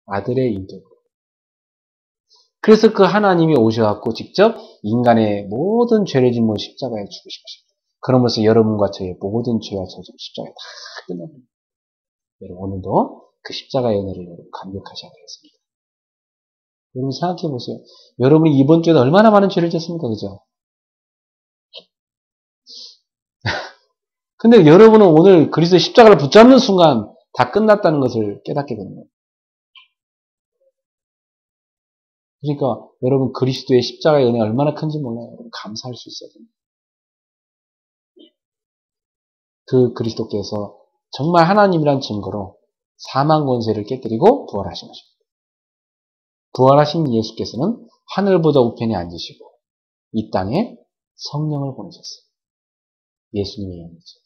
아들의 인격으로. 그래서 그 하나님이 오셔갖고 직접 인간의 모든 죄를 짊어 십자가에 죽으신 것입니다. 그러면서 여러분과 저의 모든 죄와 저주 십자가에 다 끝납니다. 여러분 오늘도 그 십자가의 은혜를 여러분 감격하셔야 되겠습니다. 여러분 생각해 보세요. 여러분이 이번 주에 얼마나 많은 죄를 졌습니까? 그죠? 근데 여러분은 오늘 그리스도의 십자가를 붙잡는 순간 다 끝났다는 것을 깨닫게 되는 거예요. 그러니까 여러분 그리스도의 십자가의 은혜가 얼마나 큰지 몰라요. 여러분 감사할 수 있어야 됩니다. 그 그리스도께서 정말 하나님이란 증거로 사망 권세를 깨뜨리고 부활하신 것입니다. 부활하신 예수께서는 하늘보다 우편에 앉으시고 이 땅에 성령을 보내셨어요. 예수님의 영이죠.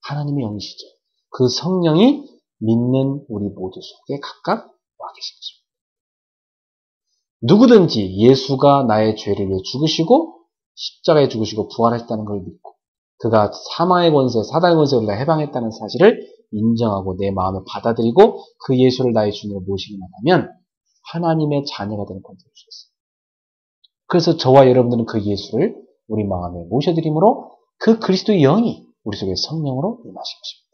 하나님의 영이시죠. 그 성령이 믿는 우리 모두 속에 각각 와 계신 것입니다. 누구든지 예수가 나의 죄를 위해 죽으시고 십자가에 죽으시고 부활하셨다는 걸 믿고 그가 사망의 권세, 사단의 권세를 다 해방했다는 사실을 인정하고 내 마음에 받아들이고 그 예수를 나의 주님으로 모시기만 하면 하나님의 자녀가 되는 권세를 주셨어요. 그래서 저와 여러분들은 그 예수를 우리 마음에 모셔드림으로 그 그리스도의 영이 우리 속에 성령으로 임하신 것입니다.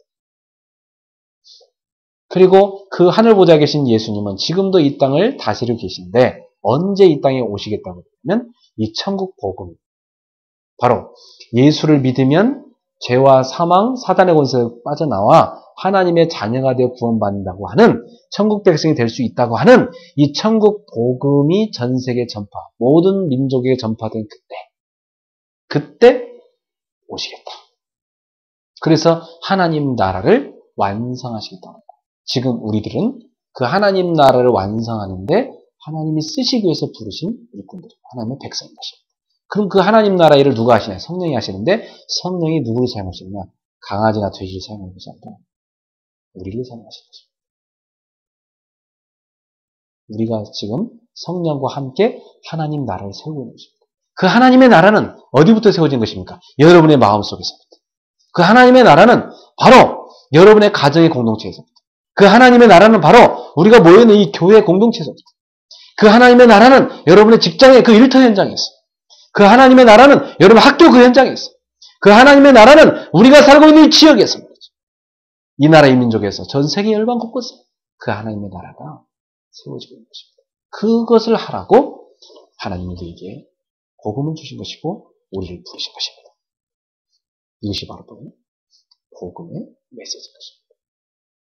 그리고 그 하늘보좌에 계신 예수님은 지금도 이 땅을 다스리고 계신데 언제 이 땅에 오시겠다고 하면 이 천국 복음 바로 예수를 믿으면 죄와 사망, 사단의 권세에서 빠져나와 하나님의 자녀가 되어 구원받는다고 하는 천국 백성이 될 수 있다고 하는 이 천국 복음이 전 세계 전파, 모든 민족에게 전파된 그때 오시겠다. 그래서 하나님 나라를 완성하시겠다는 거예요. 지금 우리들은 그 하나님 나라를 완성하는데 하나님이 쓰시기 위해서 부르신 일꾼들이에요. 하나님의 백성인 것입니다. 그럼 그 하나님 나라 일을 누가 하시나요? 성령이 하시는데 성령이 누구를 사용하시느냐? 강아지나 돼지를 사용하는 것이 아니라 우리를 사용하시는 것입니다. 우리가 지금 성령과 함께 하나님 나라를 세우고 있는 것입니다. 그 하나님의 나라는 어디부터 세워진 것입니까? 여러분의 마음속에서부터. 그 하나님의 나라는 바로 여러분의 가정의 공동체에서부터. 그 하나님의 나라는 바로 우리가 모여있는 이 교회 공동체에서부터. 그 하나님의 나라는 여러분의 직장의 그 일터 현장에서. 그 하나님의 나라는 여러분 학교 그 현장에서. 그 하나님의 나라는 우리가 살고 있는 이 지역에서. 이 나라 이 민족에서 전 세계 열방 곳곳에 그 하나님의 나라가 세워지고 있는 것입니다. 그것을 하라고 하나님이 우리에게 복음을 주신 것이고 우리를 부르신 것입니다. 이것이 바로 복음의 메시지인 것입니다.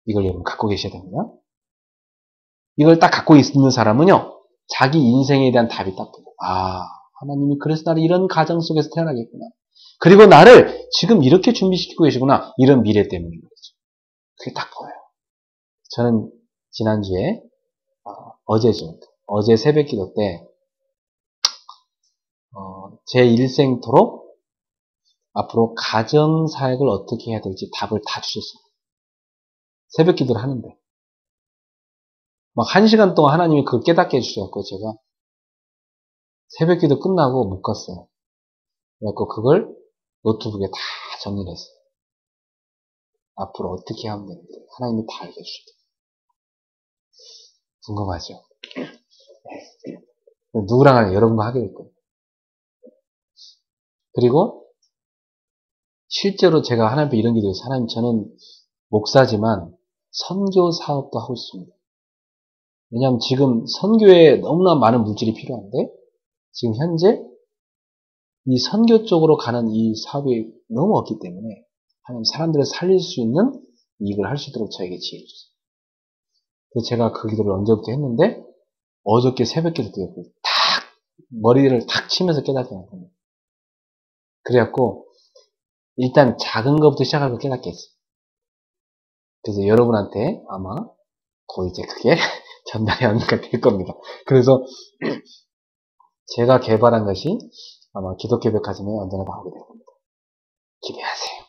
이걸 여러분 갖고 계셔야 됩니다. 이걸 딱 갖고 있는 사람은요, 자기 인생에 대한 답이 딱 보고, 하나님이 그래서 나를 이런 가정 속에서 태어나겠구나. 그리고 나를 지금 이렇게 준비시키고 계시구나. 이런 미래 때문인 거죠. 그게 딱 보여요. 저는 지난주에, 어제 새벽 기도 때, 제 일생토록 앞으로 가정사역을 어떻게 해야 될지 답을 다 주셨어요. 새벽 기도를 하는데. 막 1시간 동안 하나님이 그걸 깨닫게 해주셔서 제가 새벽 기도 끝나고 묶었어요. 그래갖고 그걸 노트북에 다 정리를 했어요. 앞으로 어떻게 하면 되는지 하나님이 다 알려주셨어요. 궁금하죠? 누구랑 하냐? 여러분과 하게 될 거예요. 그리고 실제로 제가 하나님 앞에 이런 기도했어요. 하나님, 저는 목사지만 선교 사업도 하고 있습니다. 왜냐하면 지금 선교에 너무나 많은 물질이 필요한데 지금 현재 이 선교 쪽으로 가는 이 사업이 너무 없기 때문에 하나님 사람들을 살릴 수 있는 이익을 할 수 있도록 저에게 지혜를 주세요. 그래서 제가 그 기도를 언제부터 했는데 어저께 새벽 기도 때 머리를 탁 치면서 깨닫게 한 겁니다. 그래갖고 일단 작은 것부터 시작하고 깨닫게 했어요. 그래서 여러분한테 아마 곧 이제 그게 전달이 언젠가 될 겁니다. 그래서 제가 개발한 것이 아마 기독교백화점에 언제나 나오게 될 겁니다. 기대하세요.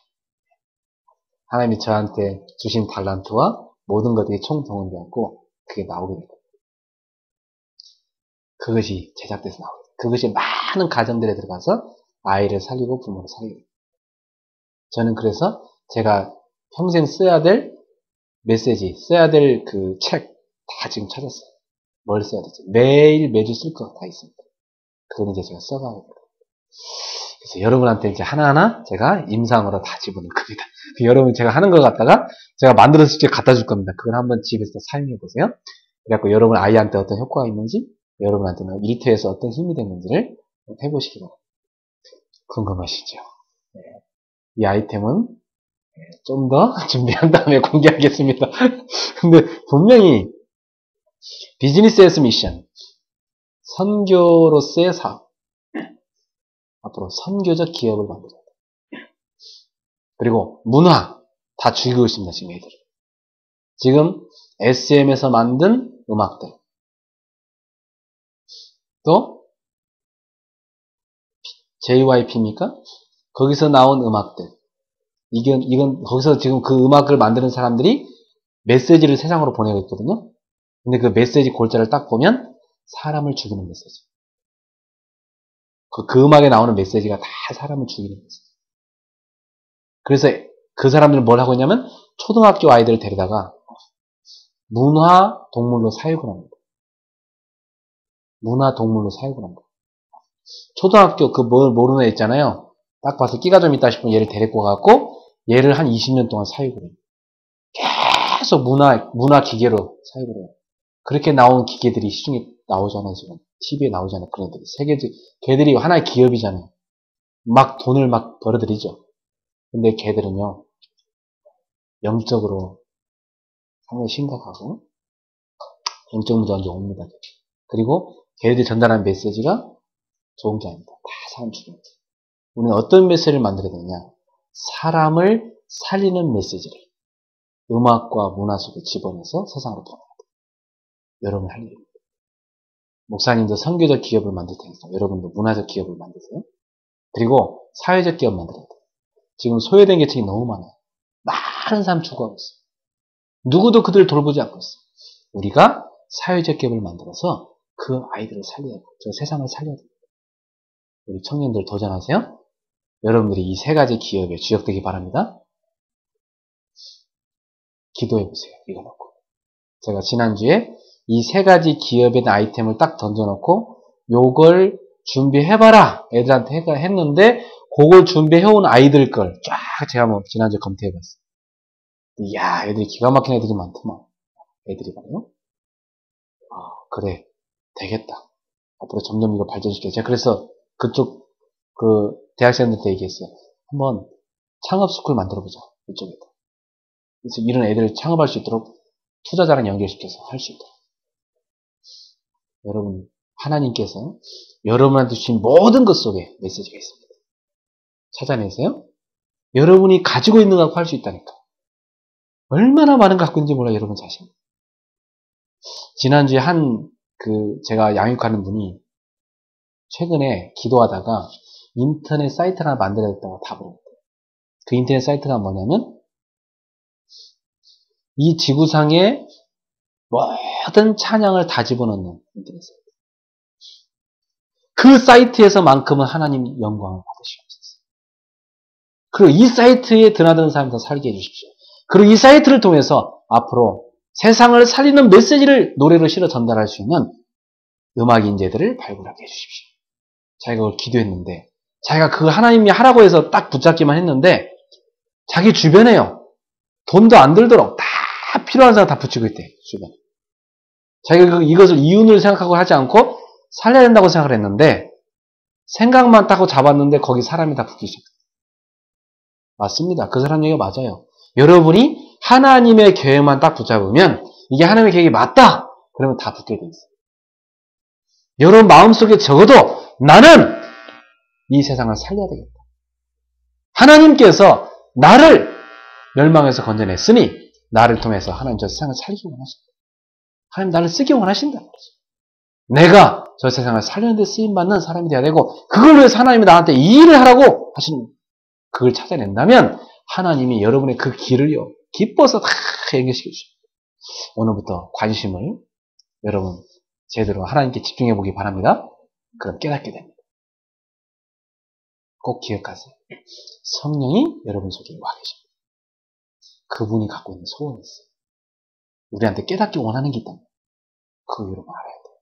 하나님이 저한테 주신 달란트와 모든 것들이 총동원되었고 그게 나오게 될 겁니다. 그것이 제작돼서 나오게 됩니다. 그것이 많은 가정들에 들어가서 아이를 살리고 부모를 살리게 됩니다. 저는 그래서 제가 평생 써야 될 메시지, 써야 될 그 책 다 지금 찾았어요. 뭘 써야 되지? 매주 쓸 거 다 있습니다. 그건 이제 제가 써가야 돼요. 그래서 여러분한테 이제 하나하나 제가 임상으로 다 집어넣을 겁니다. 여러분 제가 하는 거 갖다가 제가 만들어서 직접 갖다 줄 겁니다. 그걸 한번 집에서 사용해 보세요. 그래갖고 여러분 아이한테 어떤 효과가 있는지, 여러분한테는 일터에서 어떤 힘이 됐는지를 해보시기 바랍니다. 궁금하시죠? 네. 이 아이템은 좀 더 준비한 다음에 공개하겠습니다. 근데 분명히 비즈니스 미션, 선교로서의 사업, 앞으로 선교적 기업을 만들어야 돼요. 그리고 문화 다 죽이고 있습니다. 지금 애들. 지금 SM에서 만든 음악들, 또 JYP입니까? 거기서 나온 음악들. 이건 거기서 지금 그 음악을 만드는 사람들이 메시지를 세상으로 보내고 있거든요. 근데 그 메시지 골자를 딱 보면 사람을 죽이는 메시지. 그 음악에 나오는 메시지가 다 사람을 죽이는 메시지. 그래서 그 사람들은 뭘 하고 있냐면 초등학교 아이들을 데려다가 문화 동물로 사육을 합니다. 문화 동물로 사육을 합니다. 초등학교 그 뭘 모르는 애 있잖아요. 딱 봐서 끼가 좀 있다 싶으면 얘를 데리고 가고 얘를 한 20년 동안 사육을 해요. 계속 문화 기계로 사육을 해요. 그렇게 나온 기계들이 시중에 나오잖아요, 지금. TV에 나오잖아요, 그런 애들이. 걔들이 하나의 기업이잖아요. 막 돈을 막 벌어들이죠. 근데 걔들은요, 영적으로 상당히 심각하고, 영적 문제가 완전 옵니다. 그리고 걔들이 전달하는 메시지가 좋은 게 아닙니다. 다 사람 죽입니다. 우리는 어떤 메시지를 만들어야 되냐? 사람을 살리는 메시지를 음악과 문화 속에 집어넣어서 세상으로 보내야 돼요. 여러분이 할 일입니다. 목사님도 선교적 기업을 만들 테니까 여러분도 문화적 기업을 만드세요. 그리고 사회적 기업 만들어야 돼요. 지금 소외된 계층이 너무 많아요. 많은 사람 죽어가고 있어요. 누구도 그들을 돌보지 않고 있어요. 우리가 사회적 기업을 만들어서 그 아이들을 살려야 돼요. 저 세상을 살려야 돼요. 우리 청년들 도전하세요. 여러분들이 이 세 가지 기업에 주역되기 바랍니다. 기도해보세요. 이거 놓고. 제가 지난주에 이 세 가지 기업에 대한 아이템을 딱 던져놓고 요걸 준비해봐라. 애들한테 했는데 그걸 준비해온 아이들 걸 쫙 제가 한번 지난주에 검토해봤어요. 이야, 애들이 기가 막힌 애들이 많더만. 애들이 말이요. 아, 그래. 되겠다. 앞으로 점점 이거 발전시켜. 제가 그래서 그쪽, 대학생들한테 얘기했어요. 한번 창업스쿨 만들어보자. 이쪽에다. 그래서 이런 애들을 창업할 수 있도록 투자자랑 연결시켜서 할 수 있도록. 여러분, 하나님께서 여러분한테 주신 모든 것 속에 메시지가 있습니다. 찾아내세요. 여러분이 가지고 있는 거 갖고 할 수 있다니까. 얼마나 많은 거 갖고 있는지 몰라요, 여러분 자신. 지난주에 제가 양육하는 분이 최근에 기도하다가 인터넷 사이트 하나 만들어야겠다고 답을 했대요. 그 인터넷 사이트가 뭐냐면, 이 지구상의 모든 찬양을 다 집어넣는 인터넷 사이트. 그 사이트에서만큼은 하나님 영광을 받으시옵소서. 그리고 이 사이트에 드나드는 사람 더 살게 해주십시오. 그리고 이 사이트를 통해서 앞으로 세상을 살리는 메시지를 노래로 실어 전달할 수 있는 음악 인재들을 발굴하게 해주십시오. 자기가 그걸 기도했는데, 자기가 그 하나님이 하라고 해서 딱 붙잡기만 했는데, 자기 주변에요. 돈도 안 들도록 다 필요한 사람 다 붙이고 있대, 주변에. 자기가 이것을 이윤을 생각하고 하지 않고 살려야 된다고 생각을 했는데, 생각만 타고 잡았는데 거기 사람이 다 붙기 시작했어요. 맞습니다. 그 사람 얘기가 맞아요. 여러분이 하나님의 계획만 딱 붙잡으면 이게 하나님의 계획이 맞다! 그러면 다 붙게 돼 있어요. 여러분 마음속에 적어도 나는 이 세상을 살려야 되겠다. 하나님께서 나를 멸망에서 건져냈으니 나를 통해서 하나님 저 세상을 살리기 원하신다. 하나님 나를 쓰기 원하신다. 내가 저 세상을 살리는 데 쓰임받는 사람이 되어야 되고 그걸 위해서 하나님이 나한테 이 일을 하라고 하신 그걸 찾아낸다면 하나님이 여러분의 그 길을요 기뻐서 다 연결시켜 주십니다. 오늘부터 관심을 여러분 제대로 하나님께 집중해 보기 바랍니다. 그럼 깨닫게 됩니다. 꼭 기억하세요. 성령이 여러분 속에 와 계십니다. 그분이 갖고 있는 소원이 있어요. 우리한테 깨닫기 원하는 게 있다면 그거 여러분 알아야 돼요.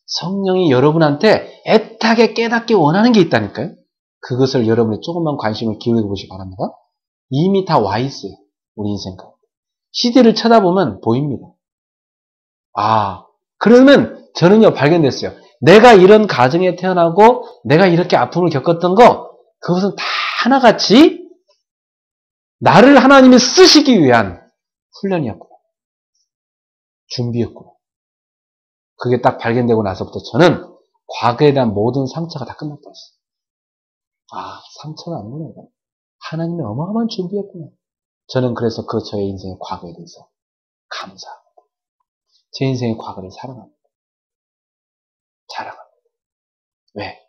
성령이 여러분한테 애타게 깨닫기 원하는 게 있다니까요. 그것을 여러분이 조금만 관심을 기울여 보시기 바랍니다. 이미 다 와 있어요. 우리 인생 가운데. 시대를 쳐다보면 보입니다. 아, 그러면 저는요 발견됐어요. 내가 이런 가정에 태어나고 내가 이렇게 아픔을 겪었던 거 그것은 다 하나같이 나를 하나님이 쓰시기 위한 훈련이었구나. 준비였구나. 그게 딱 발견되고 나서부터 저는 과거에 대한 모든 상처가 다 끝났다 했어요. 아, 상처가 아니구나. 하나님이 어마어마한 준비였구나. 저는 그래서 저의 인생의 과거에 대해서 감사합니다. 제 인생의 과거를 사랑합니다. 자랑합니다. 왜?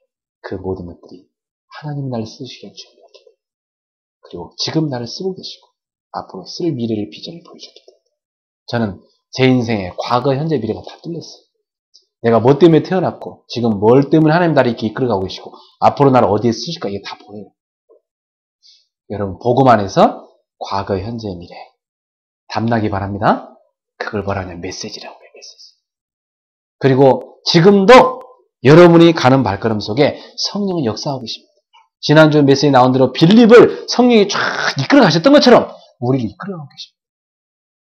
그 모든 것들이 하나님 나를 쓰시기에 준비했기 때문에. 그리고 지금 나를 쓰고 계시고 앞으로 쓸 미래를 비전을 보여줬기 때문에. 저는 제 인생의 과거, 현재, 미래가 다 뚫렸어요. 내가 뭐 때문에 태어났고 지금 뭘 때문에 하나님 나를 이렇게 이끌어가고 계시고 앞으로 나를 어디에 쓰실까 이게 다 보여요. 여러분 복음 안에서 과거, 현재, 미래 담나기 바랍니다. 그걸 뭐라냐면 메시지라고 해요. 메시지. 그리고 지금도 여러분이 가는 발걸음 속에 성령은 역사하고 계십니다. 지난주 메시지 나온 대로 빌립을 성령이 쫙 이끌어 가셨던 것처럼 우리를 이끌어가고 계십니다.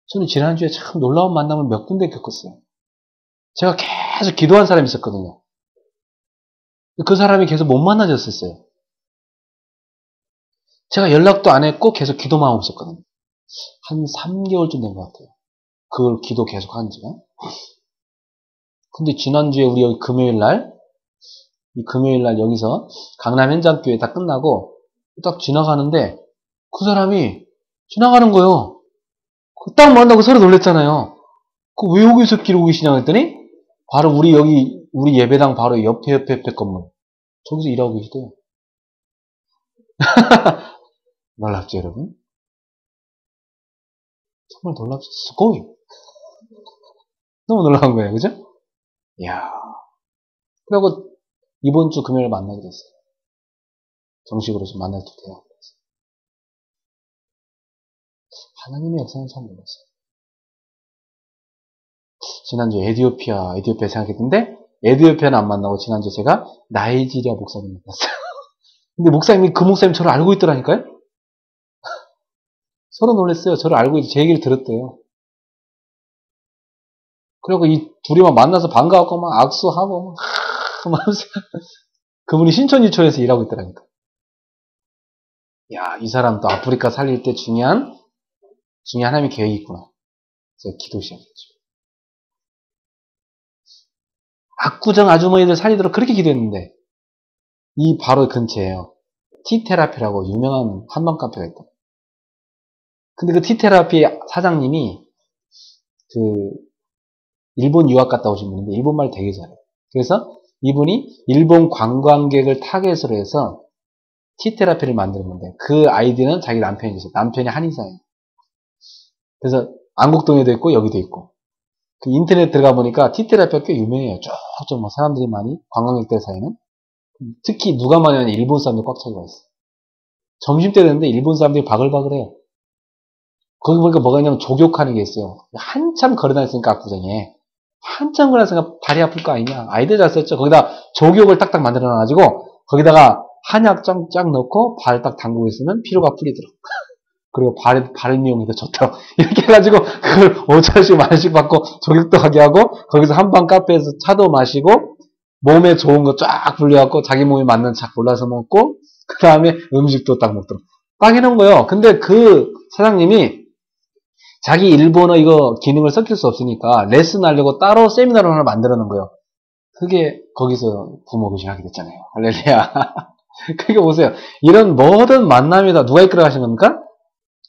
저는 지난주에 참 놀라운 만남을 몇 군데 겪었어요. 제가 계속 기도한 사람이 있었거든요. 그 사람이 계속 못 만나졌었어요. 제가 연락도 안 했고 계속 기도만 하고 있었거든요. 한 3개월쯤 된 것 같아요. 그걸 기도 계속 한 지가. 근데 지난주에 우리 여기 금요일 날 여기서 강남 현장교회 다 끝나고 딱 지나가는데 그 사람이 지나가는 거예요. 딱 만나고 서로 놀랬잖아요. 왜 여기서 기르고 계시냐고 했더니 바로 우리 예배당 바로 옆에 건물. 저기서 일하고 계시대요. 놀랍죠, 여러분? 정말 놀랍죠. 스고이. 너무 놀라운 거예요, 그죠? 이야. 그리고 이번 주 금요일 만나게 됐어요. 정식으로 좀 만나도 돼요. 하나님의 역사는 참 몰랐어요. 지난주 에티오피아 생각했는데 에티오피아는 안 만나고 지난주 제가 나이지리아 목사님 만났어요. 근데 목사님이 그 목사님 저를 알고 있더라니까요. 서로 놀랬어요. 저를 알고 이제 제 얘기를 들었대요. 그리고 이 둘이 막 만나서 반가웠고 막 악수하고 막 하면서 그분이 신천지초에서 일하고 있더라니까. 야, 이 사람도 아프리카 살릴 때 중요한 하나님의 계획이 있구나. 그래서 기도 시작했죠. 압구정 아주머니들 살리도록 그렇게 기도했는데 이 바로 근처에요. 티테라피라고 유명한 한방 카페가 있다. 근데 그 티테라피 사장님이 그 일본 유학 갔다 오신 분인데 일본말 되게 잘해요. 그래서 이분이 일본 관광객을 타겟으로 해서 티테라피를 만들었는데 그 아이디는 자기 남편이 있어요. 남편이 한의사예요. 그래서 안국동에도 있고 여기도 있고 그 인터넷 들어가 보니까 티테라피가 꽤 유명해요. 쭉쭉 뭐 사람들이 많이 관광객들 사이는 특히 누가 많이 하냐 일본 사람들 꽉 차게 와 있어요. 점심때 됐는데 일본 사람들이 바글바글해요. 거기 보니까 뭐가 있냐면 조격하는 게 있어요. 한참 걸어다녔으니까 압구정에 한참 걸어다녔으니까 다리 아플 거 아니냐. 아이들 잘 썼죠. 거기다 조격을 딱딱 만들어놔가지고 거기다가 한약 쫙 넣고 발 딱 담그고 있으면 피로가 풀리더라고. 그리고 발 미용이 더 좋다고. 이렇게 해가지고 그걸 5천원씩 만원씩 받고 조격도 하게 하고 거기서 한방 카페에서 차도 마시고 몸에 좋은 거 쫙 불려갖고 자기 몸에 맞는 차 골라서 먹고 그 다음에 음식도 딱 먹도록 딱 해놓은 거예요. 근데 그 사장님이 자기 일본어 이거 기능을 섞일 수 없으니까 레슨 하려고 따로 세미나를 하나 만들어 놓은 거예요. 그게 거기서 부모교실 하게 됐잖아요. 할렐루야. 그게 보세요. 이런 모든 만남이 다 누가 이끌어 가신 겁니까?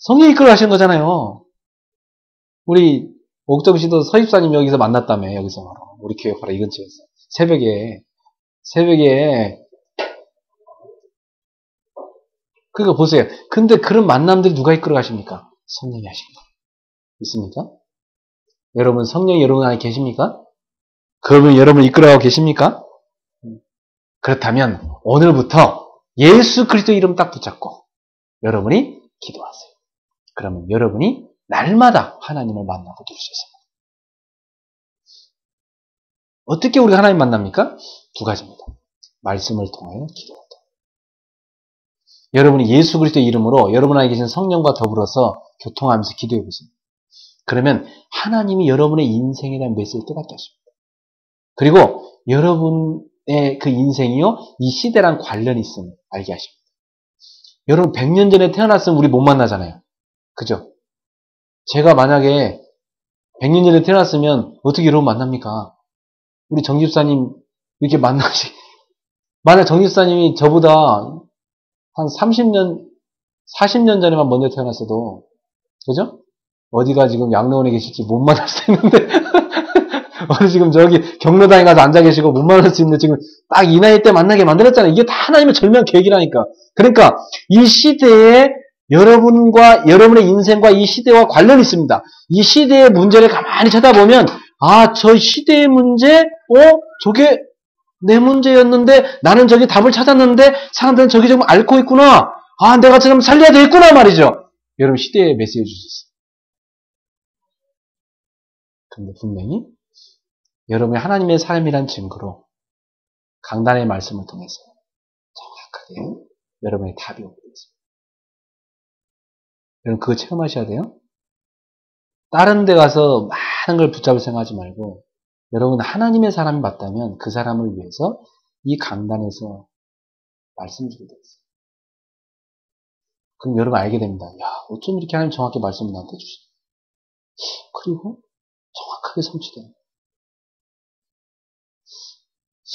성령이 이끌어 가신 거잖아요. 우리 옥정 씨도 서입사님 여기서 만났다며. 여기서 우리 교회 바로 이 근처에서 새벽에 그거 보세요. 근데 그런 만남들이 누가 이끌어 가십니까? 성령이 하신 거. 있습니까? 여러분 성령이 여러분 안에 계십니까? 그러면 여러분 이끌어가고 계십니까? 그렇다면 오늘부터 예수 그리스도 이름 딱 붙잡고 여러분이 기도하세요. 그러면 여러분이 날마다 하나님을 만나고 들 수 있습니다. 어떻게 우리가 하나님 만납니까? 두 가지입니다. 말씀을 통하여 기도한다. 여러분이 예수 그리스도의 이름으로 여러분 안에 계신 성령과 더불어서 교통하면서 기도해 보세요. 그러면 하나님이 여러분의 인생에 대한 메시지를 깨닫게 하십니다. 그리고 여러분의 그 인생이요 이 시대랑 관련이 있음을 알게 하십니다. 여러분 100년 전에 태어났으면 우리 못 만나잖아요. 그죠? 제가 만약에 100년 전에 태어났으면 어떻게 여러분 만납니까? 우리 정집사님 이렇게 만약 정집사님이 저보다 한 30년, 40년 전에만 먼저 태어났어도 그죠? 어디가 지금 양로원에 계실지 못 만날 수 있는데 어느 지금 저기 경로당에 가서 앉아 계시고 못 만날 수 있는데 지금 딱 이 나이 때 만나게 만들었잖아요. 이게 다 하나님의 절묘한 계획이라니까. 그러니까 이 시대에 여러분과 여러분의 인생과 이 시대와 관련이 있습니다. 이 시대의 문제를 가만히 쳐다보면 아, 저 시대의 문제? 저게 내 문제였는데 나는 저기 답을 찾았는데 사람들은 저기 좀 앓고 있구나. 아, 내가 저 사람 살려야 되겠구나 말이죠. 여러분 시대에 메시지 줄 수 있어요. 근데 분명히 여러분의 하나님의 삶이란 증거로 강단의 말씀을 통해서 정확하게 여러분의 답이 오게 있습니다. 여러분 그거 체험하셔야 돼요. 다른 데 가서 많은 걸 붙잡을 생각하지 말고 여러분 하나님의 사람이 맞다면 그 사람을 위해서 이 강단에서 말씀 주게 되어 있어요. 그럼 여러분 알게 됩니다. 야, 어쩜 이렇게 하나님 정확히 말씀을 나한테 주시죠. 그리고 정확하게 성취됩니다.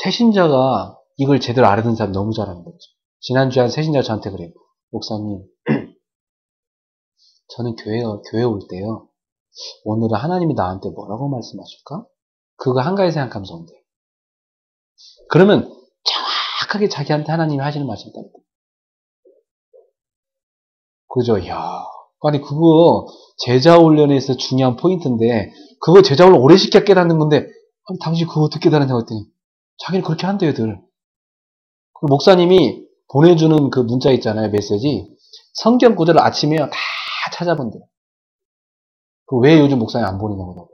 새신자가 이걸 제대로 알아듣는 사람 너무 잘하는 거죠. 지난주에 한 새신자가 저한테 그래요. 목사님, 저는 교회 올 때요. 오늘은 하나님이 나한테 뭐라고 말씀하실까? 그거 한가지 생각하면서 온대요. 그러면 정확하게 자기한테 하나님이 하시는 말씀이 있다. 그죠? 야, 아니 그거 제자 훈련에서 중요한 포인트인데 그거 제자 훈련 오래 시켜 깨닫는 건데 아니, 당신 그거 어떻게 깨달았냐고 했더니 자기는 그렇게 한대요, 늘. 목사님이 보내주는 그 문자 있잖아요, 메시지. 성경 구절을 아침에 다 찾아본대요. 왜 요즘 목사님 안 보내냐고.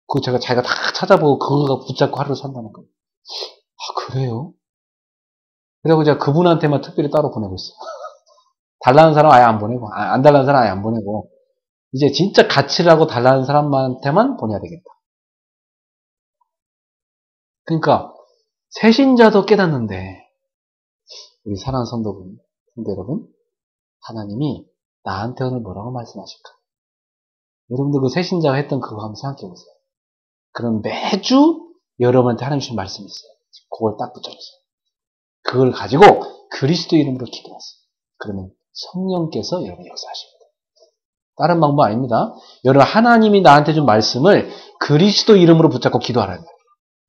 그거 자기가 다 찾아보고 그거 붙잡고 하루를 산다는 거예요. 아, 그래요? 그래서 제가 그분한테만 특별히 따로 보내고 있어요. 달라는 사람 아예 안 보내고, 안 달라는 사람 아예 안 보내고, 이제 진짜 가치를 하고 달라는 사람한테만 보내야 되겠다. 그러니까 새신자도 깨닫는데 우리 사랑하는 성도 여러분, 하나님이 나한테 오늘 뭐라고 말씀하실까? 여러분들 그 새신자가 했던 그거 한번 생각해 보세요. 그럼 매주 여러분한테 하나님 주신 말씀이 있어요. 그걸 딱 붙잡으세요. 그걸 가지고 그리스도 이름으로 기도하세요. 그러면 성령께서 여러분 역사하십니다. 다른 방법 아닙니다. 여러분 하나님이 나한테 준 말씀을 그리스도 이름으로 붙잡고 기도하라는 거예요.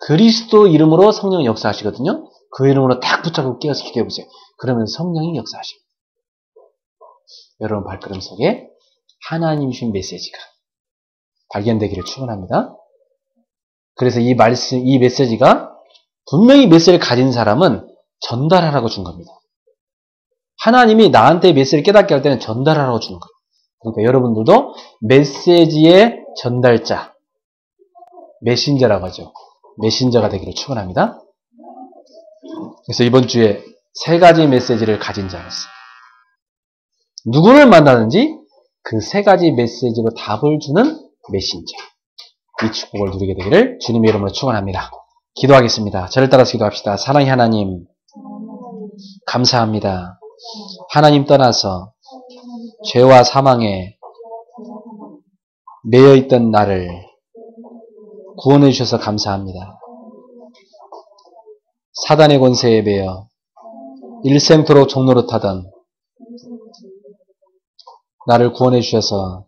그리스도 이름으로 성령이 역사하시거든요. 그 이름으로 딱 붙잡고 깨어서 기도해 보세요. 그러면 성령이 역사하십니다. 여러분 발걸음 속에 하나님이 주신 메시지가 발견되기를 축원합니다. 그래서 이 말씀, 이 메시지가 분명히 메시지를 가진 사람은 전달하라고 준 겁니다. 하나님이 나한테 메시지를 깨닫게 할 때는 전달하라고 주는 거예요. 그러니까 여러분들도 메시지의 전달자, 메신저라고 하죠. 메신저가 되기를 축원합니다. 그래서 이번 주에 3가지 메시지를 가진 자였어요. 누구를 만나는지 그 3가지 메시지로 답을 주는 메신저. 이 축복을 누리게 되기를 주님의 이름으로 축원합니다. 기도하겠습니다. 저를 따라서 기도합시다. 사랑의 하나님, 감사합니다. 하나님 떠나서 죄와 사망에 매여 있던 나를 구원해 주셔서 감사합니다. 사단의 권세에 매여 일생토록 종노릇하던 나를 구원해 주셔서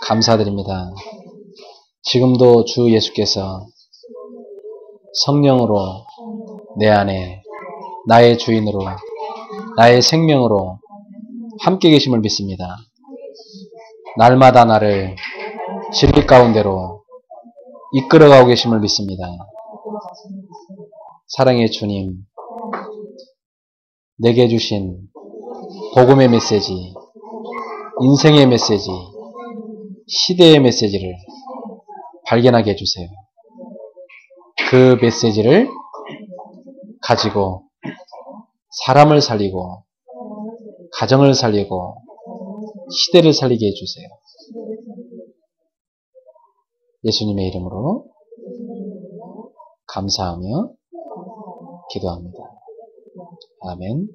감사드립니다. 지금도 주 예수께서 성령으로 내 안에 나의 주인으로 나의 생명으로 함께 계심을 믿습니다. 날마다 나를 진리 가운데로 이끌어가고 계심을 믿습니다. 사랑의 주님, 내게 주신 복음의 메시지, 인생의 메시지, 시대의 메시지를 발견하게 해주세요. 그 메시지를 가지고 사람을 살리고 가정을 살리고 시대를 살리게 해주세요. 예수님의 이름으로 감사하며 기도합니다. 아멘.